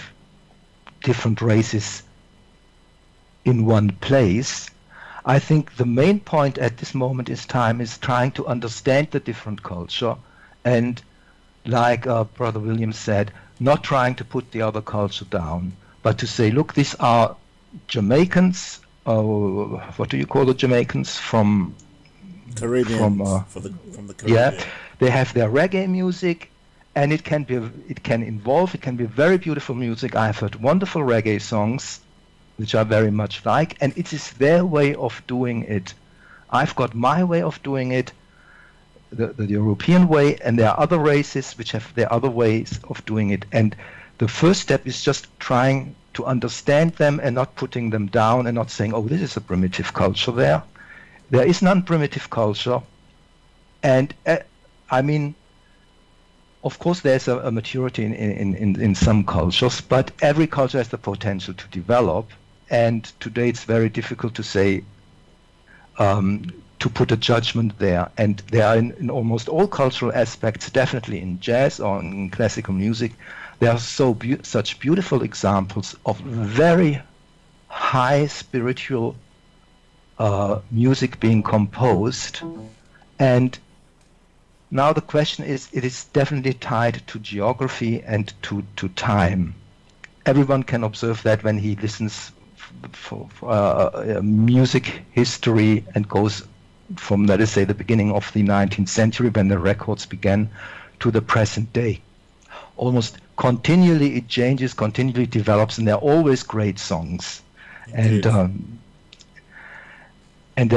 different races in one place, I think the main point at this moment in time is trying to understand the different culture, and like Brother William said, not trying to put the other culture down, but to say, look, these are Jamaicans, what do you call the Jamaicans? From Caribbean, from the Caribbean. Yeah, they have their reggae music, and it can be very beautiful music. I have heard wonderful reggae songs, which I very much like, and it is their way of doing it. I've got my way of doing it, the European way, and there are other races which have their other ways of doing it. And the first step is just trying to understand them and not putting them down and not saying, oh, this is a primitive culture there. There is non-primitive culture. And I mean, of course, there's a maturity in some cultures, but every culture has the potential to develop. And today it's very difficult to say, to put a judgment there. And there are in almost all cultural aspects, definitely in jazz or in classical music, there are such beautiful examples of very high spiritual music being composed. And now the question is, it is definitely tied to geography and to time. Everyone can observe that when he listens for music history and goes from, let us say, the beginning of the 19th century when the records began to the present day. Almost continually it changes, continually develops, and there are always great songs. Indeed. And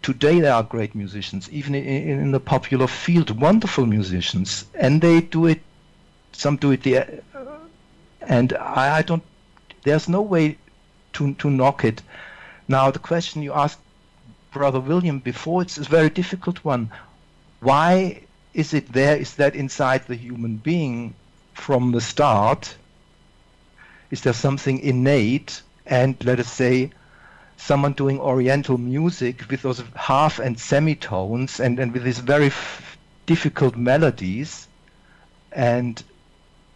today there are great musicians, even in the popular field, wonderful musicians, and they do it. Some do it and I don't. There's no way to knock it. Now the question you asked Brother William before, it's a very difficult one. Why is it there? Is that inside the human being from the start? Is there something innate? And let us say, someone doing Oriental music with those half and semitones and with these very difficult melodies, and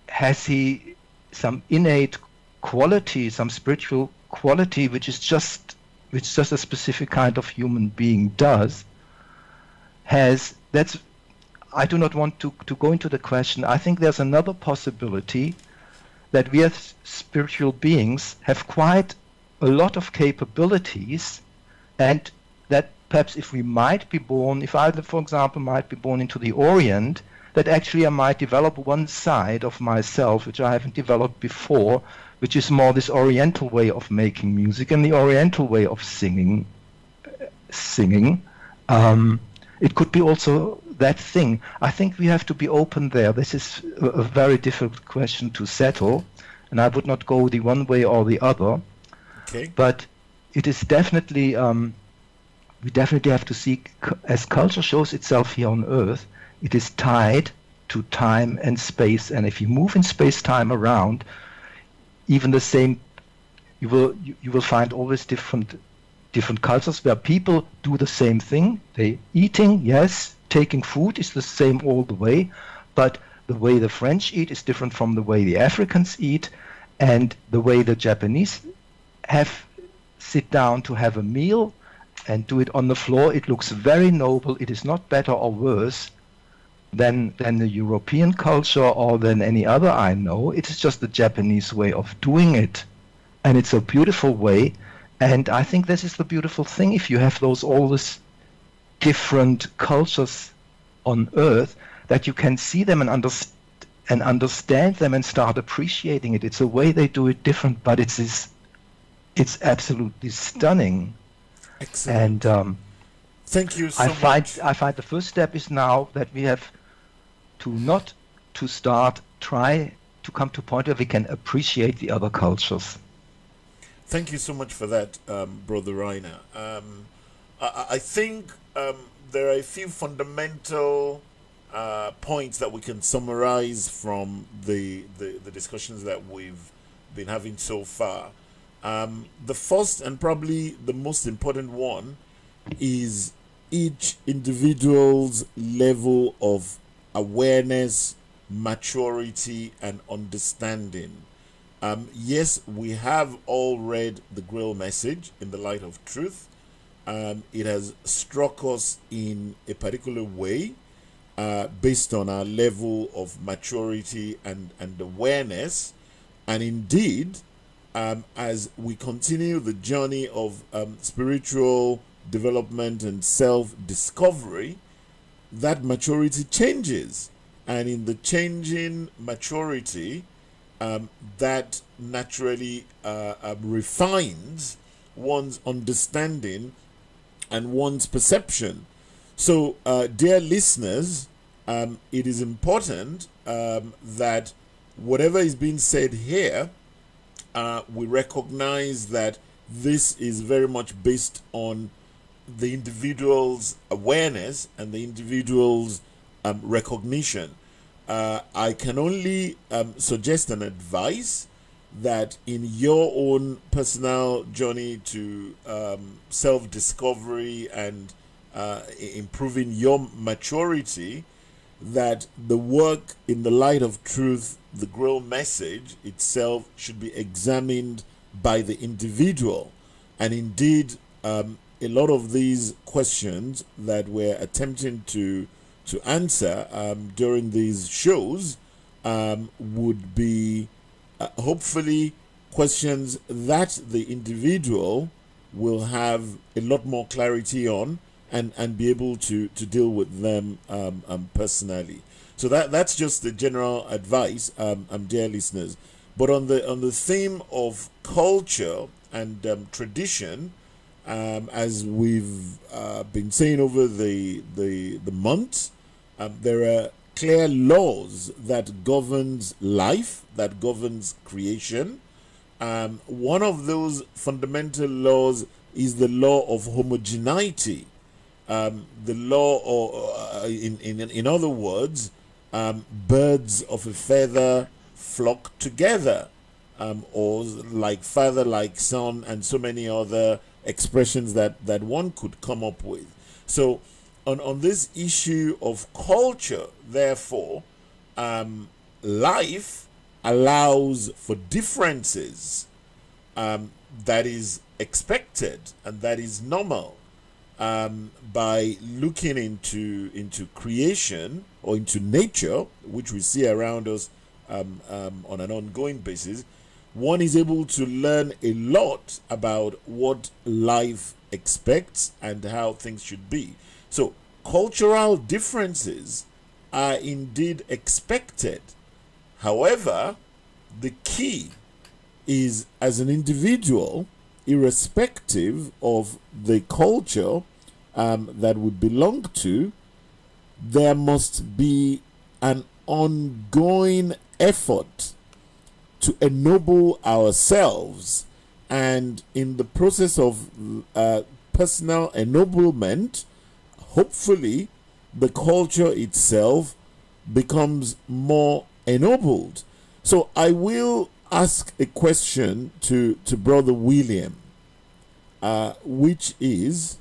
has he some innate quality, some spiritual quality, which just a specific kind of human being does? I do not want to go into the question. I think there's another possibility, that we as spiritual beings have quite a lot of capabilities, and that perhaps if we might be born, if I, for example, might be born into the Orient, that actually I might develop one side of myself which I haven't developed before, which is more this Oriental way of making music and the Oriental way of singing. It could be also that thing. I think we have to be open there. This is a very difficult question to settle, and I would not go the one way or the other. Okay. But it is definitely, we definitely have to see, as culture shows itself here on Earth, it is tied to time and space. And if you move in space-time around, even the same, you will find always different cultures where people do the same thing. They eating, yes, taking food is the same all the way, but the way the French eat is different from the way the Africans eat, and the way the Japanese sit down to have a meal and do it on the floor, it looks very noble. It is not better or worse than the European culture or than any other I know. It is just the Japanese way of doing it, and it's a beautiful way. And I think this is the beautiful thing. If you have all these different cultures on Earth, that you can see them and understand them and start appreciating it. It's a way they do it different, but it's absolutely stunning. Excellent. And thank you so much. I find the first step is now that we have try to come to a point where we can appreciate the other cultures. Thank you so much for that, Brother Rainer. I think there are a few fundamental points that we can summarize from the discussions that we've been having so far. The first and probably the most important one is each individual's level of awareness, maturity, and understanding. Yes, we have all read the Grail message in the light of truth. It has struck us in a particular way based on our level of maturity and awareness. And indeed, as we continue the journey of spiritual development and self-discovery, that maturity changes. And in the changing maturity, that naturally refines one's understanding and one's perception. So, dear listeners, it is important that whatever is being said here, we recognize that this is very much based on the individual's awareness and the individual's recognition. I can only suggest and advise that in your own personal journey to self-discovery and improving your maturity, that the work in the light of truth, the Grail message itself, should be examined by the individual. And indeed, a lot of these questions that we're attempting to answer during these shows would be hopefully questions that the individual will have a lot more clarity on and be able to deal with them personally. So that's just the general advice, dear listeners. But on the theme of culture and tradition, as we've been saying over the months, there are clear laws that governs life, that governs creation. One of those fundamental laws is the law of homogeneity. The law, or in other words, birds of a feather flock together, or like father, like son, and so many other expressions that one could come up with. So on this issue of culture, therefore, life allows for differences. That is expected and that is normal. By looking into creation or into nature, which we see around us on an ongoing basis, one is able to learn a lot about what life expects and how things should be. So cultural differences are indeed expected. However, the key is, as an individual, irrespective of the culture that we belong to, there must be an ongoing effort to ennoble ourselves, and in the process of personal ennoblement, hopefully the culture itself becomes more ennobled. So I will ask a question to Brother William, which is,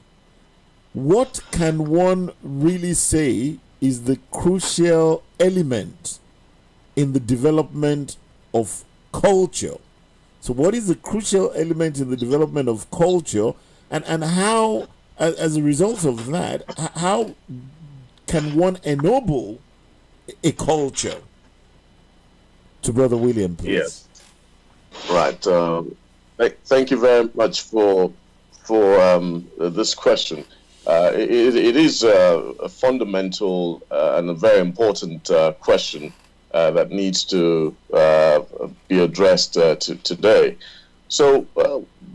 what can one really say is the crucial element in the development of culture. So what is the crucial element in the development of culture, and how, as a result of that, how can one ennoble a culture? To Brother William, please. Yes. Right. Thank you very much for this question. It is a fundamental and a very important question that needs to be addressed today. So,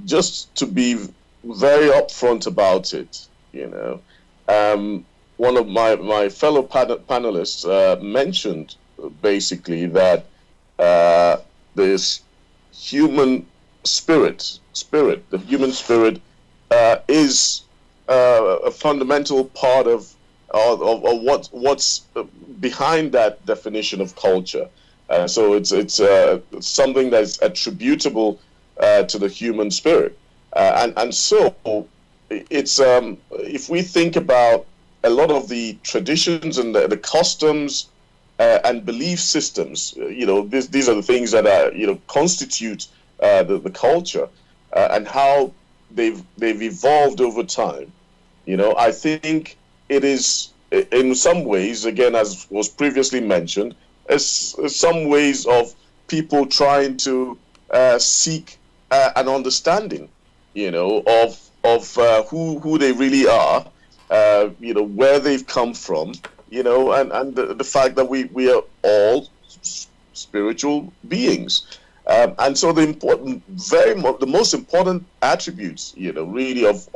just to be very upfront about it, one of my fellow panelists mentioned basically that this human spirit, the human spirit, is a fundamental part of what's behind that definition of culture. So it's something that's attributable to the human spirit, and so it's if we think about a lot of the traditions and the customs and belief systems, these are the things that are constitute the culture, and how they've evolved over time. I think it is in some ways, again, as was previously mentioned, as some ways of people trying to seek an understanding, of who they really are, where they've come from, and the fact that we are all spiritual beings. And so the most important attributes, really of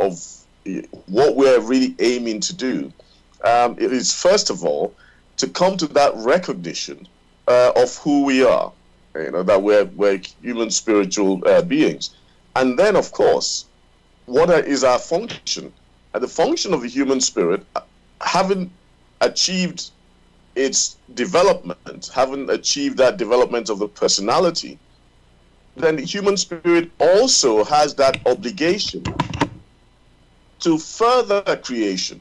what we're really aiming to do, it is first of all to come to that recognition of who we are, that we're human spiritual beings, and then of course, what is our function? And the function of the human spirit, having achieved its development, having achieved that development of the personality, then the human spirit also has that obligation to further creation.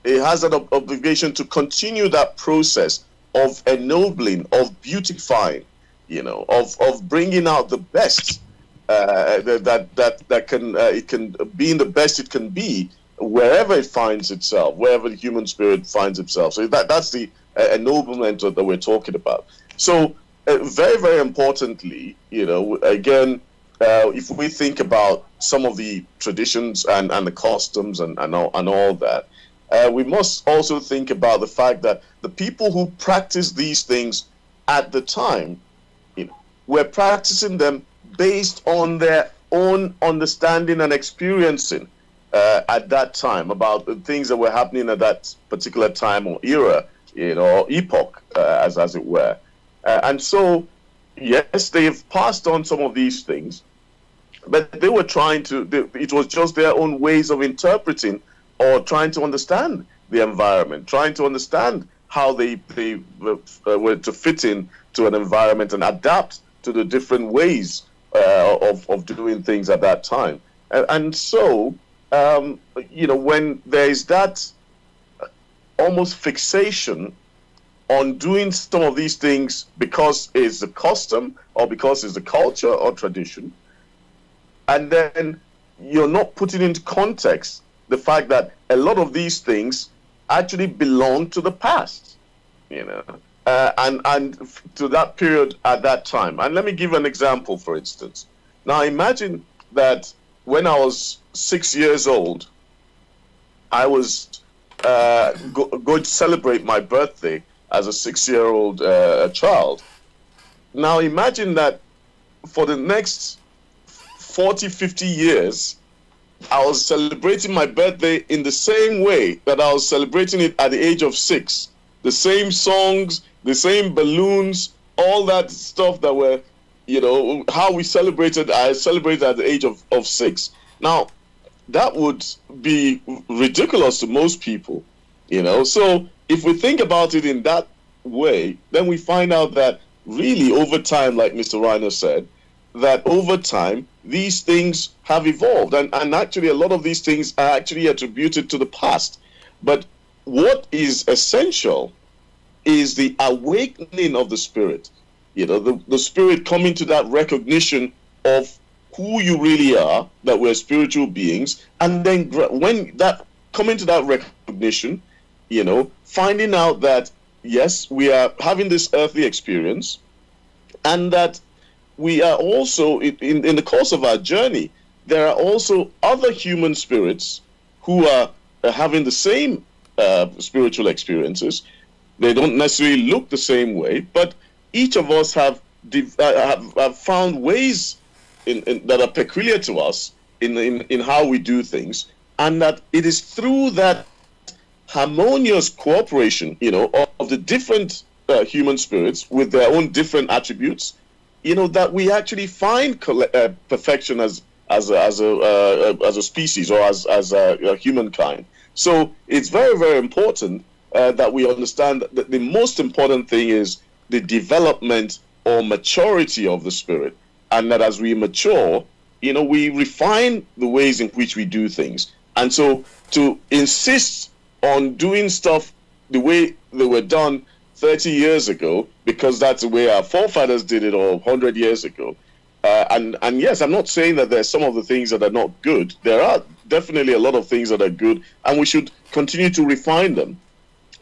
It has an obligation to continue that process of ennobling, of beautifying, of bringing out the best that can it can be in the best it can be wherever it finds itself, wherever the human spirit finds itself. So that's the ennoblement that we're talking about. So very, very importantly, again, if we think about some of the traditions and the customs and all that, we must also think about the fact that the people who practice these things at the time, were practicing them based on their own understanding and experiencing at that time about the things that were happening at that particular time or era, or epoch, as it were. And so, yes, they have passed on some of these things, but they were trying to, it was just their own ways of interpreting or trying to understand the environment, trying to understand how they were to fit in to an environment and adapt to the different ways of doing things at that time. And so, when there is that almost fixation on doing some of these things because it's a custom or because it's a culture or tradition, and then you're not putting into context the fact that a lot of these things actually belong to the past, and to that period at that time. And let me give an example, for instance. Now imagine that when I was 6 years old, I was going to celebrate my birthday as a 6-year-old child. Now imagine that for the next 40, 50 years, I was celebrating my birthday in the same way that I was celebrating it at the age of 6. The same songs, the same balloons, all that stuff that were, how we celebrated, I celebrated at the age of 6. Now, that would be ridiculous to most people, So if we think about it in that way, then we find out that really over time, like Mr. Reiner said, that over time, these things have evolved. And actually, a lot of these things are actually attributed to the past. But what is essential is the awakening of the spirit. You know, the spirit coming to that recognition of who you really are, that we're spiritual beings, and then when that coming to that recognition, you know, finding out that yes, we are having this earthly experience, and that we are also in the course of our journey, there are also other human spirits who are having the same spiritual experiences. They don't necessarily look the same way, but each of us have found ways that are peculiar to us in how we do things, and that it is through that harmonious cooperation, you know, of the different human spirits with their own different attributes, you know, that we actually find perfection as a species, or as a humankind. So it's very, very important that we understand that the most important thing is the development or maturity of the spirit, and that as we mature, you know, we refine the ways in which we do things. And so to insist on doing stuff the way they were done 30 years ago, because that's the way our forefathers did it, or 100 years ago. And yes, I'm not saying that there's some of the things that are not good. There are definitely a lot of things that are good, and we should continue to refine them.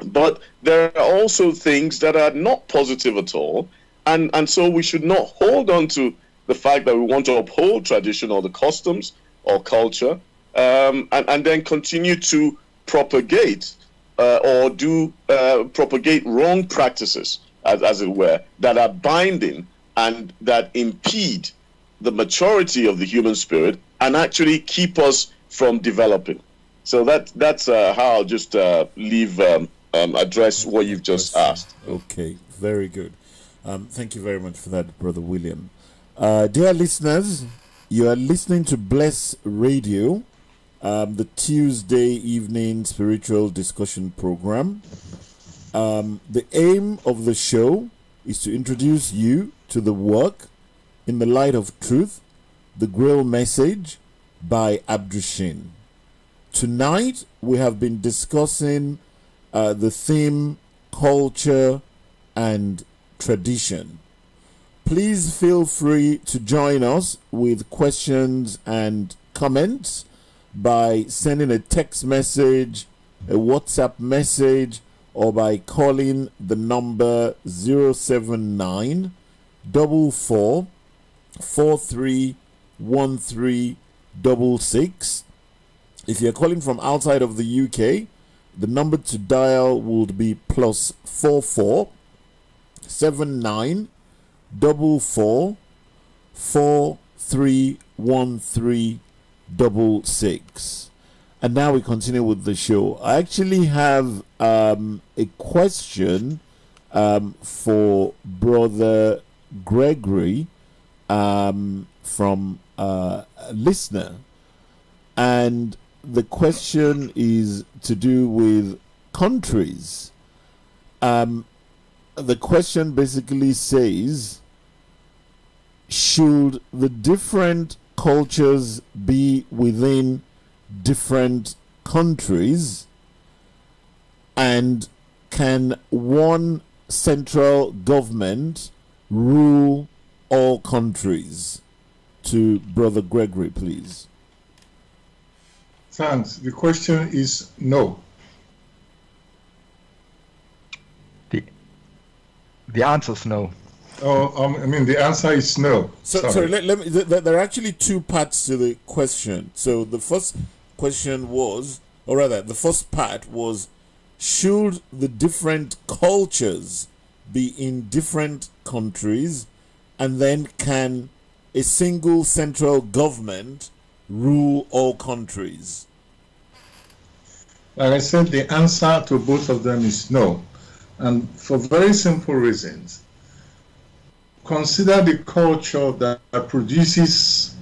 But there are also things that are not positive at all, and so we should not hold on to the fact that we want to uphold tradition or the customs or culture, and then continue to propagate or propagate wrong practices, as it were, that are binding and that impede the maturity of the human spirit and actually keep us from developing. So that's how I'll just address what you've just asked. Okay, very good. Thank you very much for that, Brother William. Dear listeners, you are listening to Blessradio, the Tuesday evening spiritual discussion program. The aim of the show is to introduce you to the work In the Light of Truth, the Grail Message by Abdushin. Tonight we have been discussing the theme culture and tradition. Please feel free to join us with questions and comments by sending a text message, a WhatsApp message, or by calling the number 079 44 43 1366. If you're calling from outside of the UK, the number to dial would be plus 44 79 44 431366. And now we continue with the show. I actually have a question for Brother Gregory from a listener, and the question is to do with countries. The question basically says, should the different cultures be within different countries, and can one central government rule all countries? To Brother Gregory, please. Thanks. The question is no. The answer is no. Oh, I mean, the answer is no. Sorry, let me. There are actually two parts to the question. So the first question was, or rather, the first part was, should the different cultures be in different countries, and then can a single central government rule all countries? Like I said, the answer to both of them is no. And for very simple reasons. Consider the culture that produces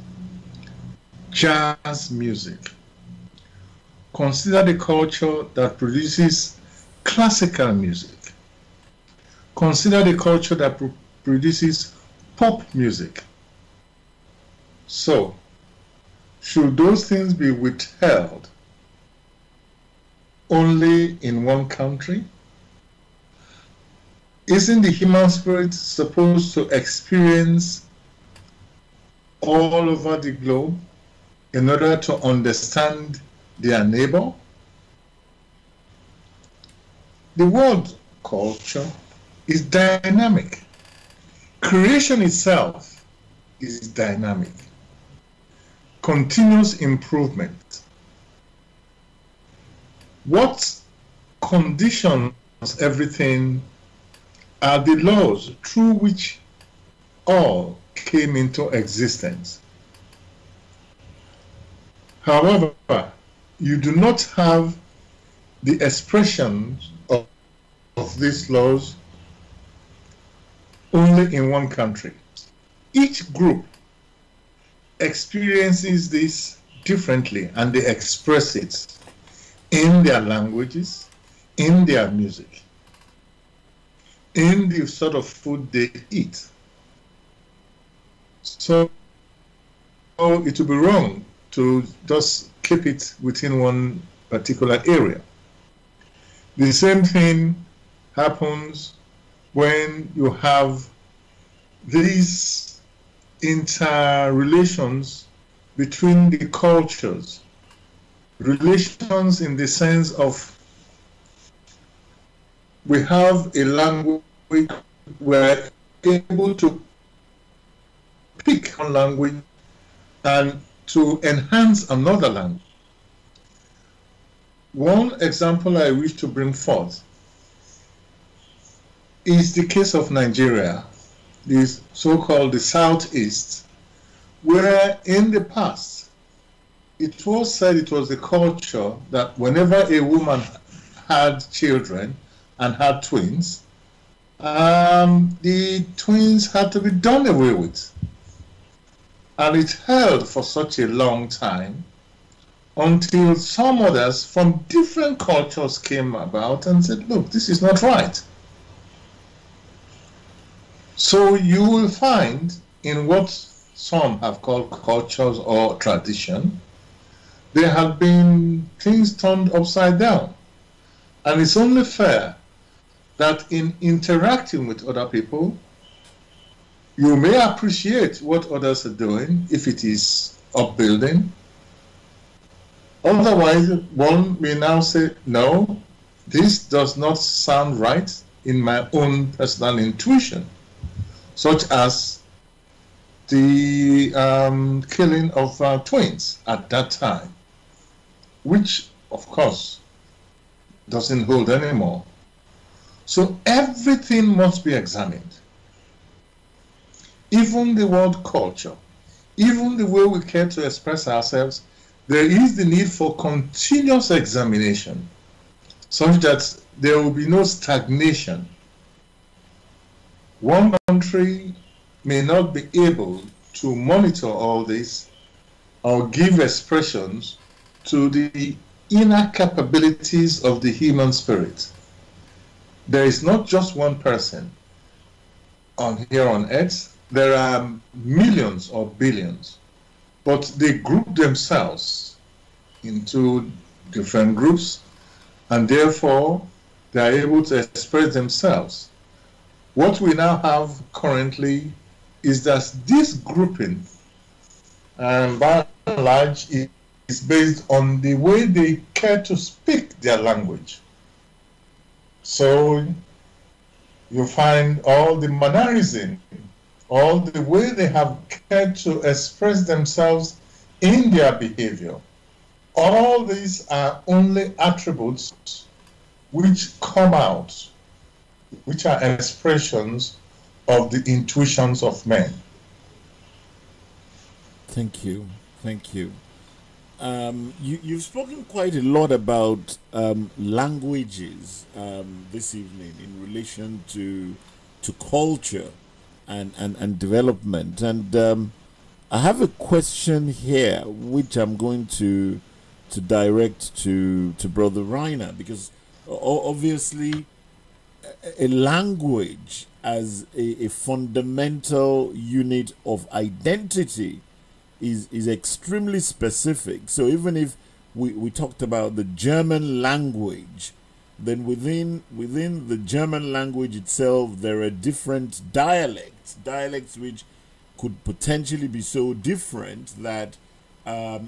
jazz music. Consider the culture that produces classical music. Consider the culture that produces pop music. So, should those things be withheld only in one country? Isn't the human spirit supposed to experience all over the globe in order to understand their neighbor? The world culture is dynamic. Creation itself is dynamic. Continuous improvement. What conditions everything are the laws through which all came into existence. However, you do not have the expressions of these laws only in one country. Each group experiences this differently, and they express it in their languages, in their music, in the sort of food they eat. So it would be wrong to just keep it within one particular area. The same thing happens when you have these interrelations between the cultures. Relations in the sense of we have a language, we're able to pick one language and to enhance another language. One example I wish to bring forth is the case of Nigeria, the so-called the Southeast, where in the past it was said it was the culture that whenever a woman had children and had twins, the twins had to be done away with. And it held for such a long time until some others from different cultures came about and said, look, this is not right. So you will find in what some have called cultures or tradition, there have been things turned upside down. And it's only fair that in interacting with other people, you may appreciate what others are doing if it is upbuilding. Otherwise, one may now say, no, this does not sound right in my own personal intuition, such as the killing of twins at that time, which, of course, doesn't hold anymore. So everything must be examined. Even the word culture, even the way we care to express ourselves, there is the need for continuous examination, such that there will be no stagnation. One country may not be able to monitor all this or give expressions to the inner capabilities of the human spirit. There is not just one person on here on earth. There are millions or billions, but they group themselves into different groups, and therefore they are able to express themselves. What we now have currently is that this grouping, by and large, is based on the way they care to speak their language. So you find all the mannerism, all the way they have cared to express themselves in their behavior. All these are only attributes which come out, which are expressions of the intuitions of men. Thank you. Thank you. You've spoken quite a lot about languages this evening in relation to culture and development. And I have a question here, which I'm going to direct to Brother Rainer, because obviously a language as a fundamental unit of identity is extremely specific. So even if we talked about the German language, then within the German language itself, there are different dialects which could potentially be so different that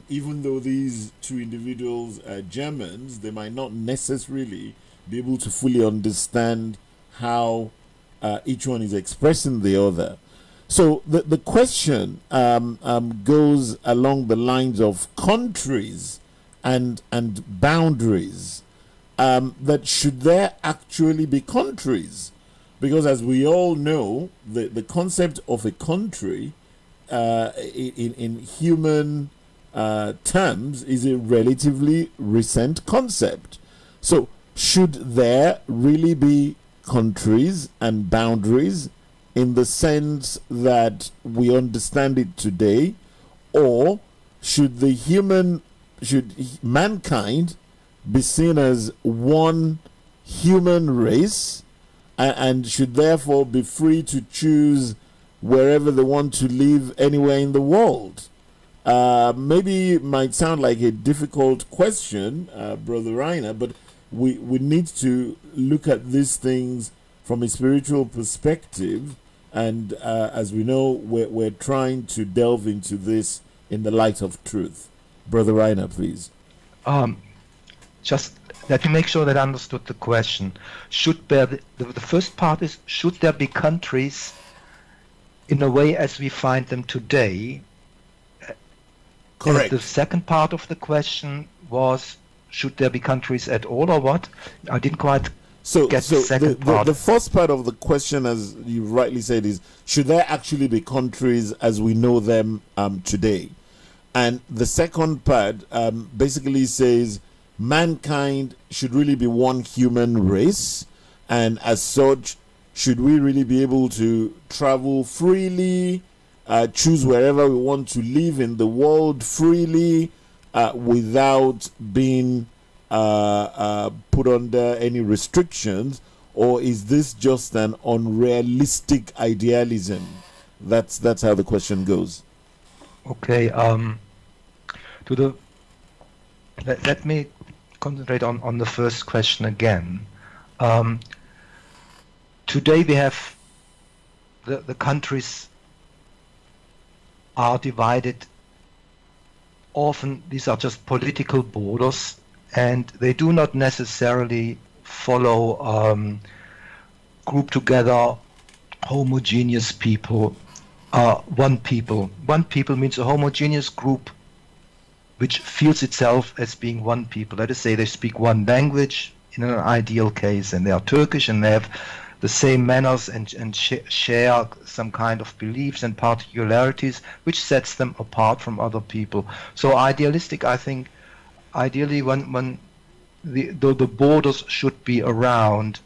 even though these two individuals are Germans, they might not necessarily be able to fully understand how each one is expressing the other. So the question goes along the lines of countries and boundaries. That should there actually be countries? Because as we all know, the concept of a country in human terms is a relatively recent concept. So should there really be countries and boundaries in the sense that we understand it today, or should mankind be seen as one human race and should therefore be free to choose wherever they want to live anywhere in the world? Maybe it might sound like a difficult question, Brother Rainer, but we need to look at these things from a spiritual perspective, and as we know, we're trying to delve into this in the light of truth. Brother Rainer, please. Just let me make sure that I understood the question. The first part is, should there be countries in a way as we find them today? Correct. And the second part of the question was, should there be countries at all, or what? I didn't quite get the second part. The first part of the question, as you rightly said, is, should there actually be countries as we know them today? And the second part basically says mankind should really be one human race, and as such, should we really be able to travel freely, choose wherever we want to live in the world freely, without being put under any restrictions, or is this just an unrealistic idealism? That's how the question goes. Okay. Let me concentrate on the first question again. Today we have the countries are divided. Often these are just political borders, and they do not necessarily follow group together homogeneous people. One people means a homogeneous group which feels itself as being one people. Let us say they speak one language in an ideal case, and they are Turkish and they have the same manners and share some kind of beliefs and particularities which sets them apart from other people. So idealistic, I think, ideally when the borders should be around,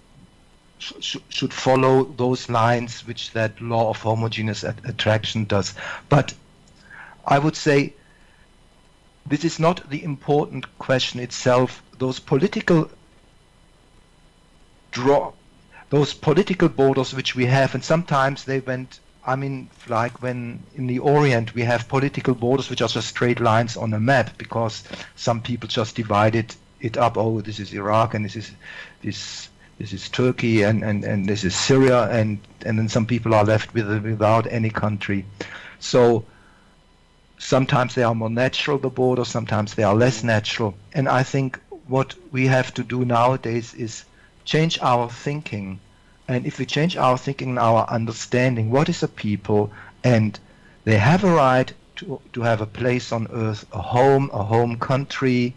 should follow those lines which that law of homogeneous attraction does. But I would say this is not the important question itself. Those political borders which we have, and sometimes they went, I mean, like when in the Orient we have political borders which are just straight lines on a map, because some people just divided it up. Oh, this is Iraq, and this is Turkey, and this is Syria, and then some people are left without any country. So sometimes they are more natural, the borders, sometimes they are less natural. And I think what we have to do nowadays is change our thinking. And if we change our thinking and our understanding, what is a people, and they have a right to have a place on earth, a home country,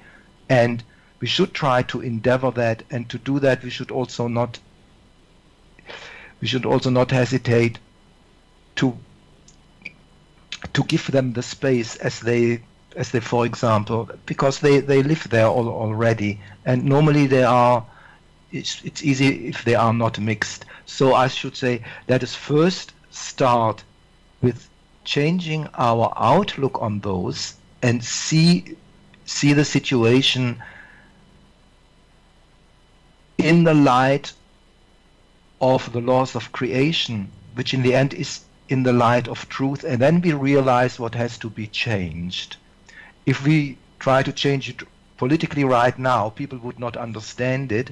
and we should try to endeavor that. And to do that, we should also not hesitate to give them the space as they, for example, because they live there already, and normally they are. It's easy if they are not mixed. So I should say let us first start with changing our outlook on those and see the situation in the light of the laws of creation, which in the end is in the light of truth, and then we realize what has to be changed. If we try to change it politically right now, people would not understand it,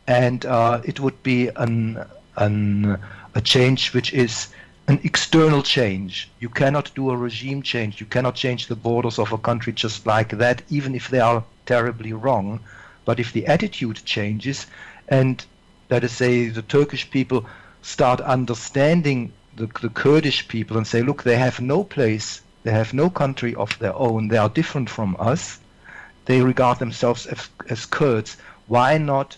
and it would be a change which is an external change. You cannot do a regime change. You cannot change the borders of a country just like that, even if they are terribly wrong. But if the attitude changes, and let us say the Turkish people start understanding the Kurdish people and say, look, they have no place, they have no country of their own, they are different from us, they regard themselves as Kurds, why not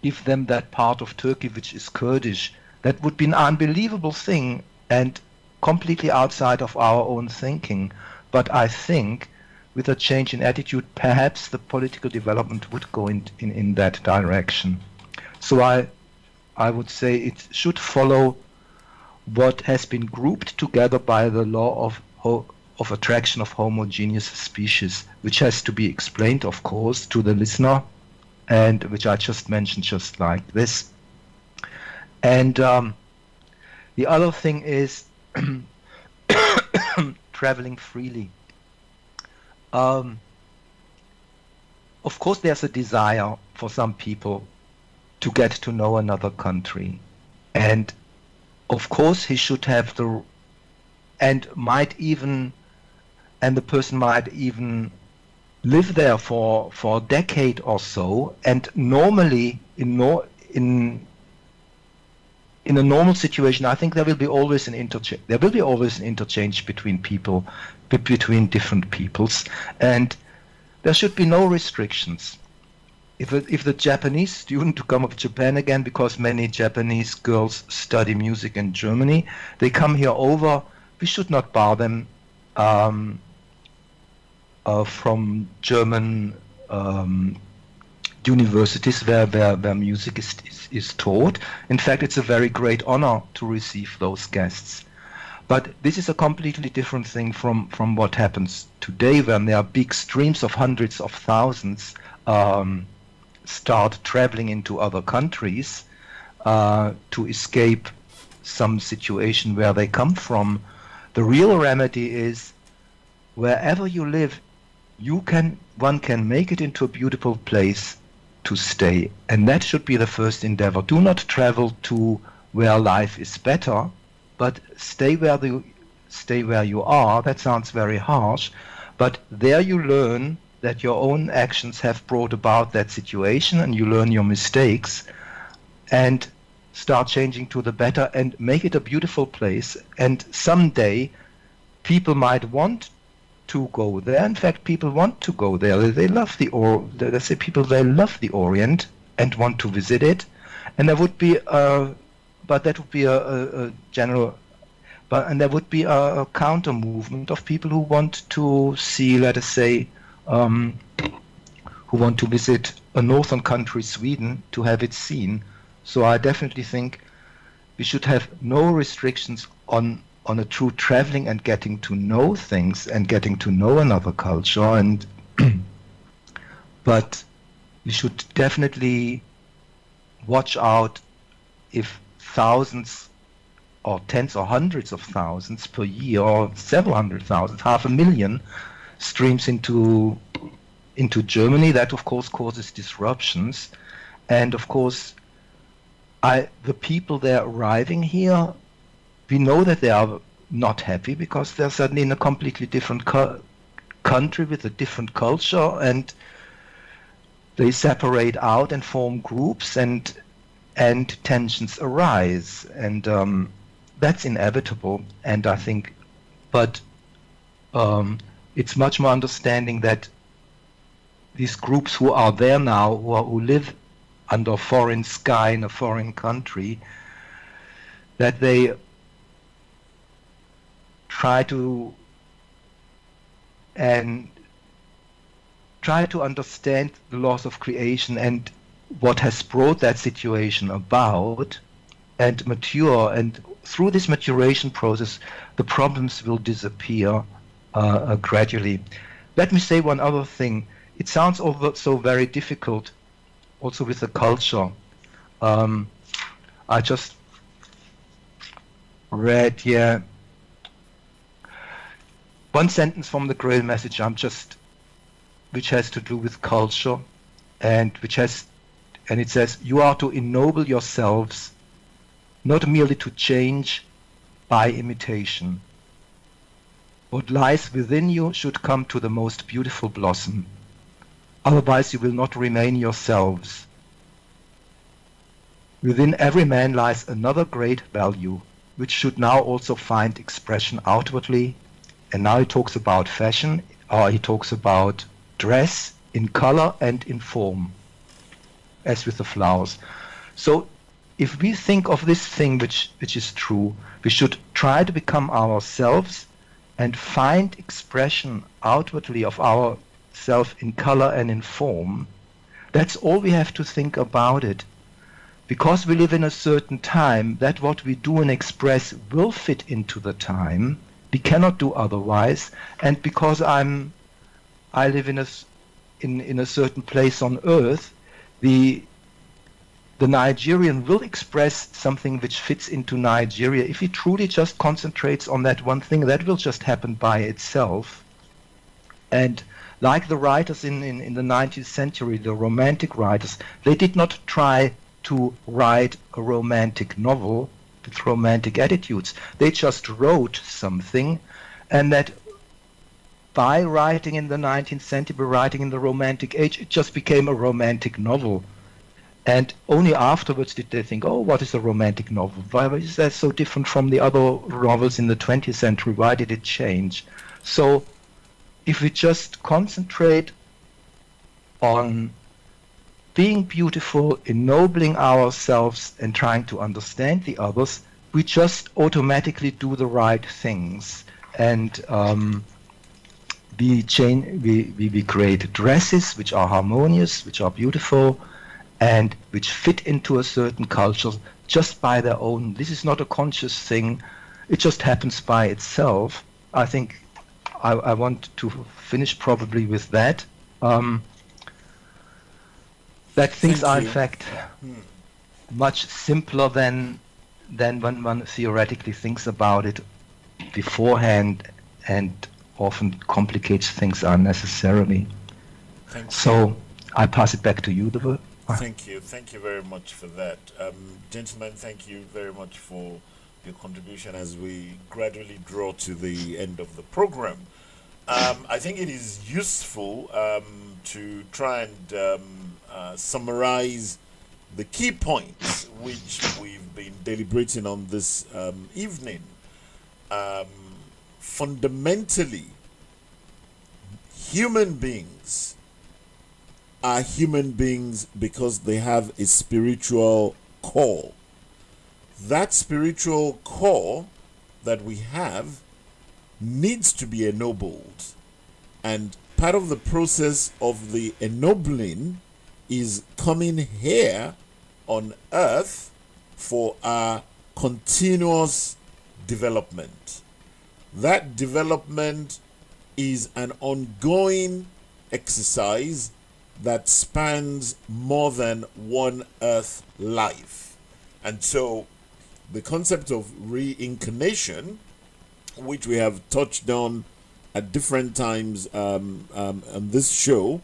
give them that part of Turkey which is Kurdish? That would be an unbelievable thing and completely outside of our own thinking. But I think with a change in attitude, perhaps the political development would go in that direction. So I would say it should follow what has been grouped together by the law of attraction of homogeneous species, which has to be explained, of course, to the listener, and which I just mentioned just like this. And the other thing is traveling freely. Of course, there's a desire for some people to get to know another country, and of course he should have the, and the person might even live there for a decade or so, and normally in a normal situation, I think there will be always an interchange. There will be always an interchange between people, between different peoples, and there should be no restrictions. If the Japanese student to come of Japan again, because many Japanese girls study music in Germany, they come here over, we should not bar them from German universities where music is taught. In fact, it's a very great honor to receive those guests. But this is a completely different thing from what happens today, when there are big streams of hundreds of thousands start traveling into other countries to escape some situation where they come from. The real remedy is wherever you live, one can make it into a beautiful place to stay, and that should be the first endeavor. Do not travel to where life is better, but stay where you are. That sounds very harsh, but there you learn that your own actions have brought about that situation, and you learn your mistakes and start changing to the better and make it a beautiful place. And someday people might want to go there. In fact, people want to go there. They love they say people, they love the Orient and want to visit it. And there would be but that would be a general, and there would be a counter movement of people who want to see, let us say, who want to visit a northern country, Sweden, to have it seen. So I definitely think we should have no restrictions on a true traveling and getting to know things and getting to know another culture, and but we should definitely watch out if thousands or tens or hundreds of thousands per year, or several hundred thousand, 500,000 streams into Germany. That of course causes disruptions, and of course the people there arriving here, we know that they are not happy because they're suddenly in a completely different country with a different culture, and they separate out and form groups, and tensions arise, and that's inevitable. And I think, but it's much more understanding that these groups who are there now, who live under a foreign sky in a foreign country, that they try to understand the laws of creation and what has brought that situation about, and mature, and through this maturation process the problems will disappear gradually. Let me say one other thing. It sounds so very difficult also with the culture. I just read here one sentence from the Grail message. I'm just which has to do with culture, and it says, you are to ennoble yourselves, not merely to change by imitation. What lies within you should come to the most beautiful blossom. Otherwise you will not remain yourselves. Within every man lies another great value, which should now also find expression outwardly. And now he talks about fashion, or he talks about dress in color and in form, as with the flowers. So if we think of this thing which is true, we should try to become ourselves and find expression outwardly of ourself in color and in form. That's all we have to think about it. Because we live in a certain time, that what we do and express will fit into the time. We cannot do otherwise. And because I live in a certain place on earth, the Nigerian will express something which fits into Nigeria. If he truly just concentrates on that one thing, that will just happen by itself. And like the writers in the 19th century, the Romantic writers, they did not try to write a romantic novel with romantic attitudes. They just wrote something, and that by writing in the 19th century, by writing in the Romantic age, it just became a romantic novel. And only afterwards did they think, oh, what is a romantic novel? Why is that so different from the other novels in the 20th century? Why did it change? So if we just concentrate on being beautiful, ennobling ourselves, and trying to understand the others, we just automatically do the right things. And we create dresses which are harmonious, which are beautiful, and which fit into a certain culture just by their own. This is not a conscious thing. It just happens by itself. I think I want to finish probably with that. That things are in fact much simpler than when one theoretically thinks about it beforehand, and often complicates things unnecessarily. So I pass it back to you, the Thank you very much for that. Gentlemen, thank you very much for your contribution as we gradually draw to the end of the program. I think it is useful to try and summarize the key points which we've been deliberating on this evening. Fundamentally, human beings are human beings because they have a spiritual core. That spiritual core that we have needs to be ennobled, and part of the process of the ennobling is coming here on earth for our continuous development. That development is an ongoing exercise that spans more than one earth life. And so the concept of reincarnation, which we have touched on at different times on this show,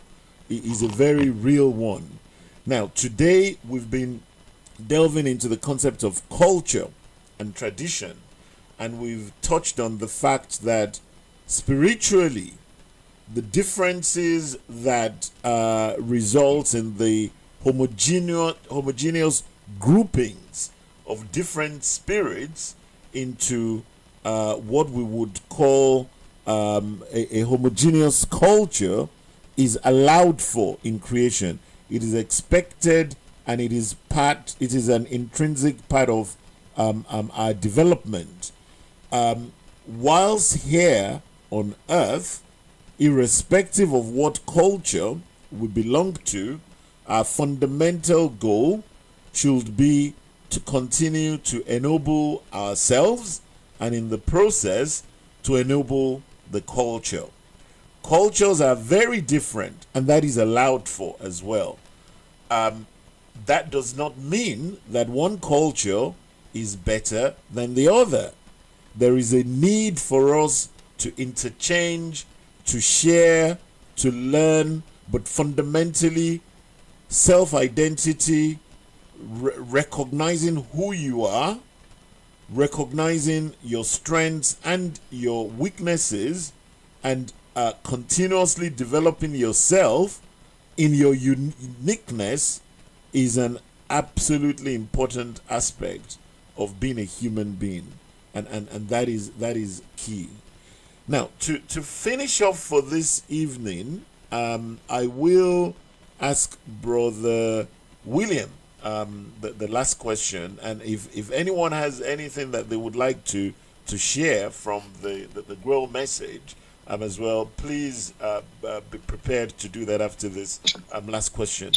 is a very real one. Now, today we've been delving into the concept of culture and tradition, and we've touched on the fact that spiritually, the differences that result in the homogeneous groupings of different spirits into what we would call a homogeneous culture is allowed for in creation. It is expected, and it is an intrinsic part of our development. Whilst here on earth, irrespective of what culture we belong to, our fundamental goal should be to continue to ennoble ourselves, and in the process to ennoble the culture. Cultures are very different, and that is allowed for as well. That does not mean that one culture is better than the other. There is a need for us to interchange, to share, to learn, but fundamentally self-identity, recognizing who you are, recognizing your strengths and your weaknesses, and continuously developing yourself in your uniqueness is an absolutely important aspect of being a human being, and that is key. Now, to finish off for this evening, I will ask Brother William the last question, and if anyone has anything that they would like to share from the Grail message as well, please be prepared to do that after this last question.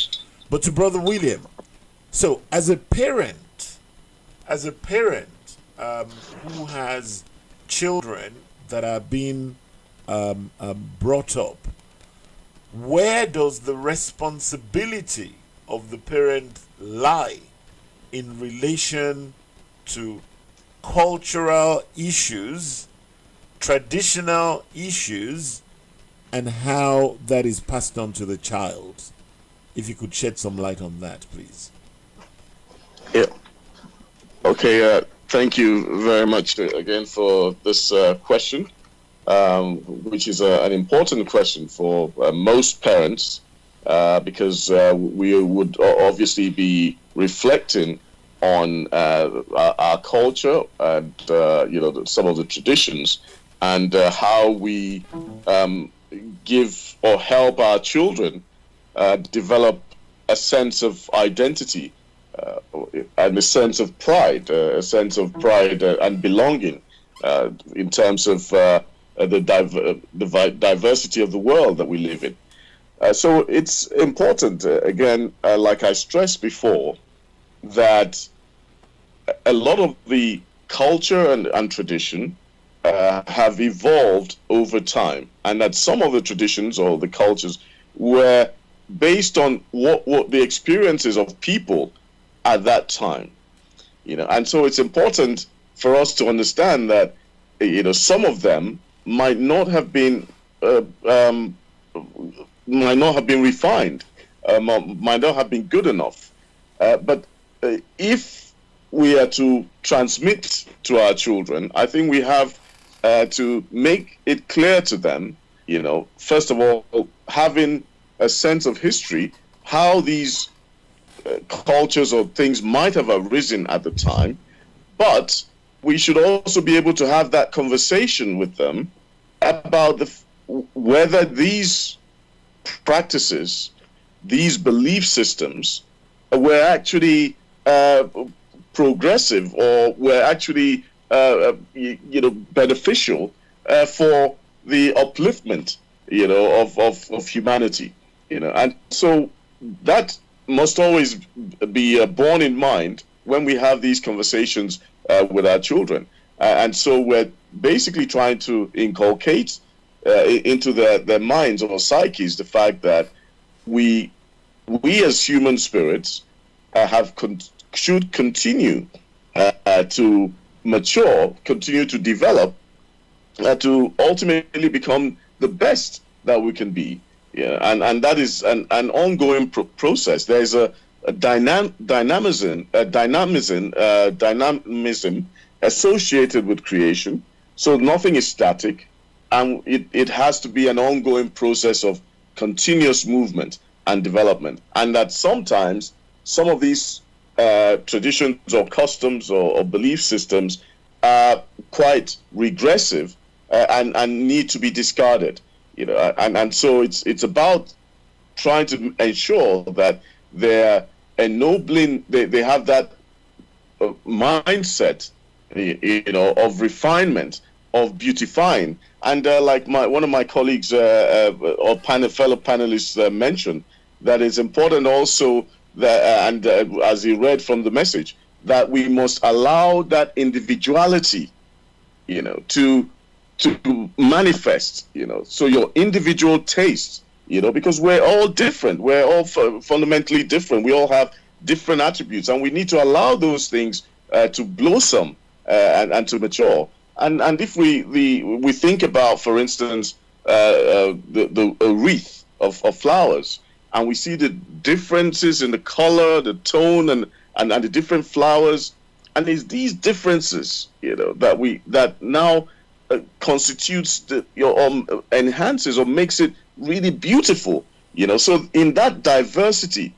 But to Brother William, so as a parent who has children that are being brought up, where does the responsibility of the parent lie in relation to cultural issues, traditional issues, and how that is passed on to the child? If you could shed some light on that, please. Yeah. Okay. Thank you very much again for this question, which is an important question for most parents, because we would obviously be reflecting on our culture and some of the traditions, and how we give or help our children develop a sense of identity and a sense of pride, and belonging in terms of the diversity of the world that we live in. So it's important, again, like I stressed before, that a lot of the culture and tradition have evolved over time, and that some of the traditions or the cultures were based on what the experiences of people at that time, and so it's important for us to understand that some of them might not have been refined, might not have been good enough, but if we are to transmit to our children, I think we have to make it clear to them, first of all, having a sense of history, how these cultures or things might have arisen at the time, but we should also be able to have that conversation with them about whether these practices, these belief systems, were actually progressive or were actually beneficial for the upliftment of humanity, and so that must always be borne in mind when we have these conversations with our children. And so we're basically trying to inculcate into their minds or psyches the fact that we as human spirits should continue to mature, continue to develop, to ultimately become the best that we can be. Yeah, and that is an ongoing process. There is a dynamism associated with creation. So nothing is static, and it has to be an ongoing process of continuous movement and development. And that sometimes some of these traditions or customs or belief systems are quite regressive and need to be discarded. And so it's about trying to ensure that they're ennobling, they have that mindset, of refinement, of beautifying. And like one of my colleagues or fellow panelists mentioned, that it's important also that, as he read from the message, that we must allow that individuality, to manifest, so your individual taste, because we're all different, we're all fundamentally different, we all have different attributes, and we need to allow those things to blossom and to mature. And if we think about, for instance, a wreath of flowers, and we see the differences in the color, the tone, and the different flowers, and it's these differences, that now constitutes enhances or makes it really beautiful. So in that diversity,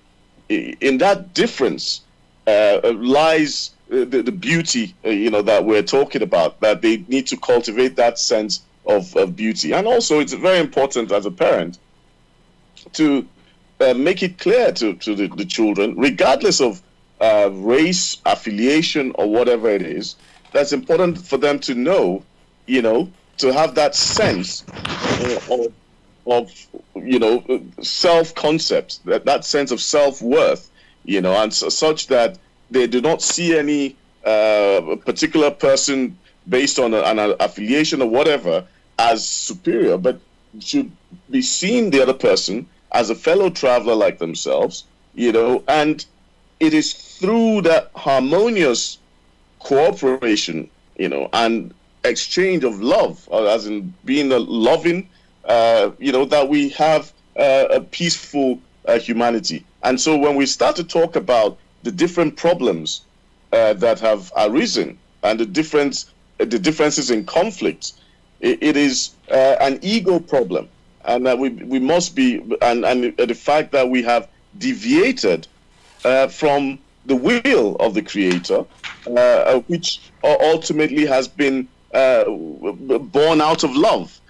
in that difference, lies the beauty, that we're talking about. That they need to cultivate that sense of beauty, and also it's very important as a parent to make it clear to the children, regardless of race, affiliation, or whatever it is. That's important for them to know, to have that sense of self-concept, that sense of self-worth, and such that they do not see any particular person based on an affiliation or whatever as superior, but should be seeing the other person as a fellow traveler like themselves, and it is through that harmonious cooperation, and exchange of love, as in being a loving, that we have a peaceful humanity. And so when we start to talk about the different problems that have arisen and the differences in conflict, it is an ego problem, and that we must be, and the fact that we have deviated from the will of the Creator, which ultimately has been born out of love.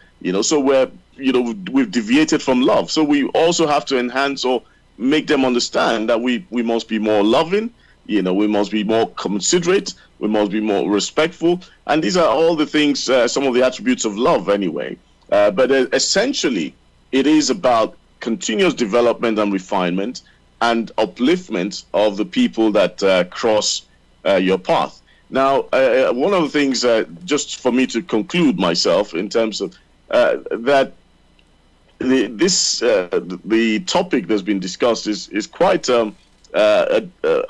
So we've deviated from love. So we also have to enhance or make them understand that we must be more loving. We must be more considerate. We must be more respectful. And these are all the things, some of the attributes of love anyway. But essentially, it is about continuous development and refinement and upliftment of the people that cross your path. Now, one of the things, just for me to conclude myself in terms of that, the topic that's been discussed is quite an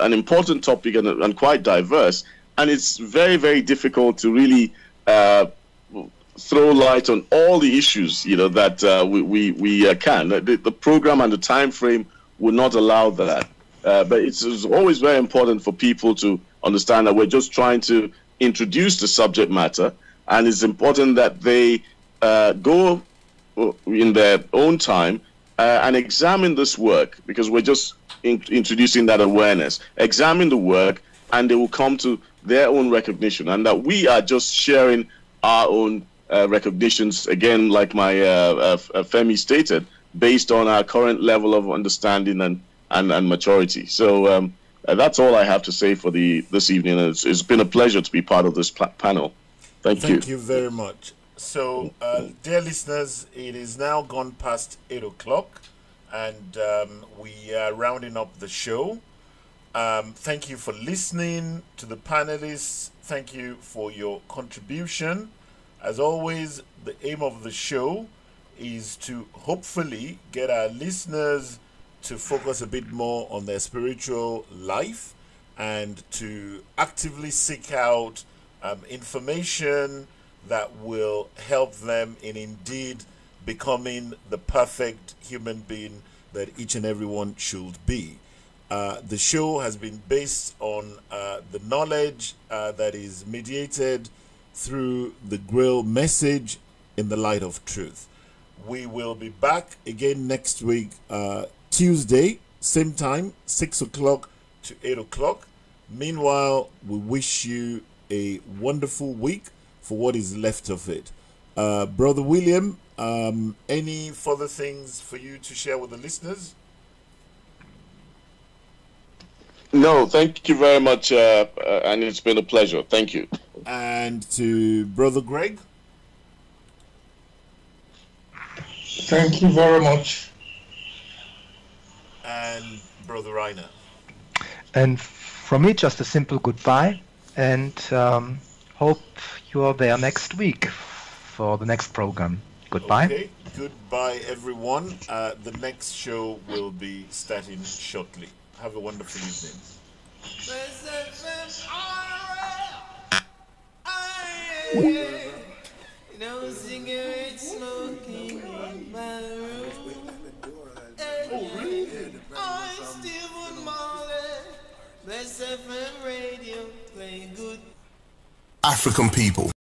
important topic and quite diverse, and it's very, very difficult to really throw light on all the issues that we can. The program and the time frame would not allow that, but it's always very important for people to understand that we're just trying to introduce the subject matter, and it's important that they go in their own time and examine this work, because we're just introducing that awareness. Examine the work, and they will come to their own recognition, and that we are just sharing our own recognitions, again, like my Femi stated, based on our current level of understanding and maturity. So that's all I have to say for this evening. It's been a pleasure to be part of this panel. Thank you. Thank you very much. So, dear listeners, it is now gone past 8 o'clock, and we are rounding up the show. Thank you for listening to the panelists. Thank you for your contribution. As always, the aim of the show is to hopefully get our listeners to focus a bit more on their spiritual life and to actively seek out information that will help them in indeed becoming the perfect human being that each and everyone should be. The show has been based on the knowledge that is mediated through the grail message in the light of truth. We will be back again next week, Tuesday, same time, 6 o'clock to 8 o'clock. Meanwhile, we wish you a wonderful week for what is left of it. Brother William, any further things for you to share with the listeners? No, thank you very much, and it's been a pleasure. Thank you. And to Brother Greg? Thank you very much. And Brother Rainer? And from me, just a simple goodbye, and hope you are there next week for the next program. Goodbye. Okay, goodbye everyone. The next show will be starting shortly. Have a wonderful evening. No cigarette smoking in my room. Oh, really? I still want Marley. Bless FM radio, play good. African people.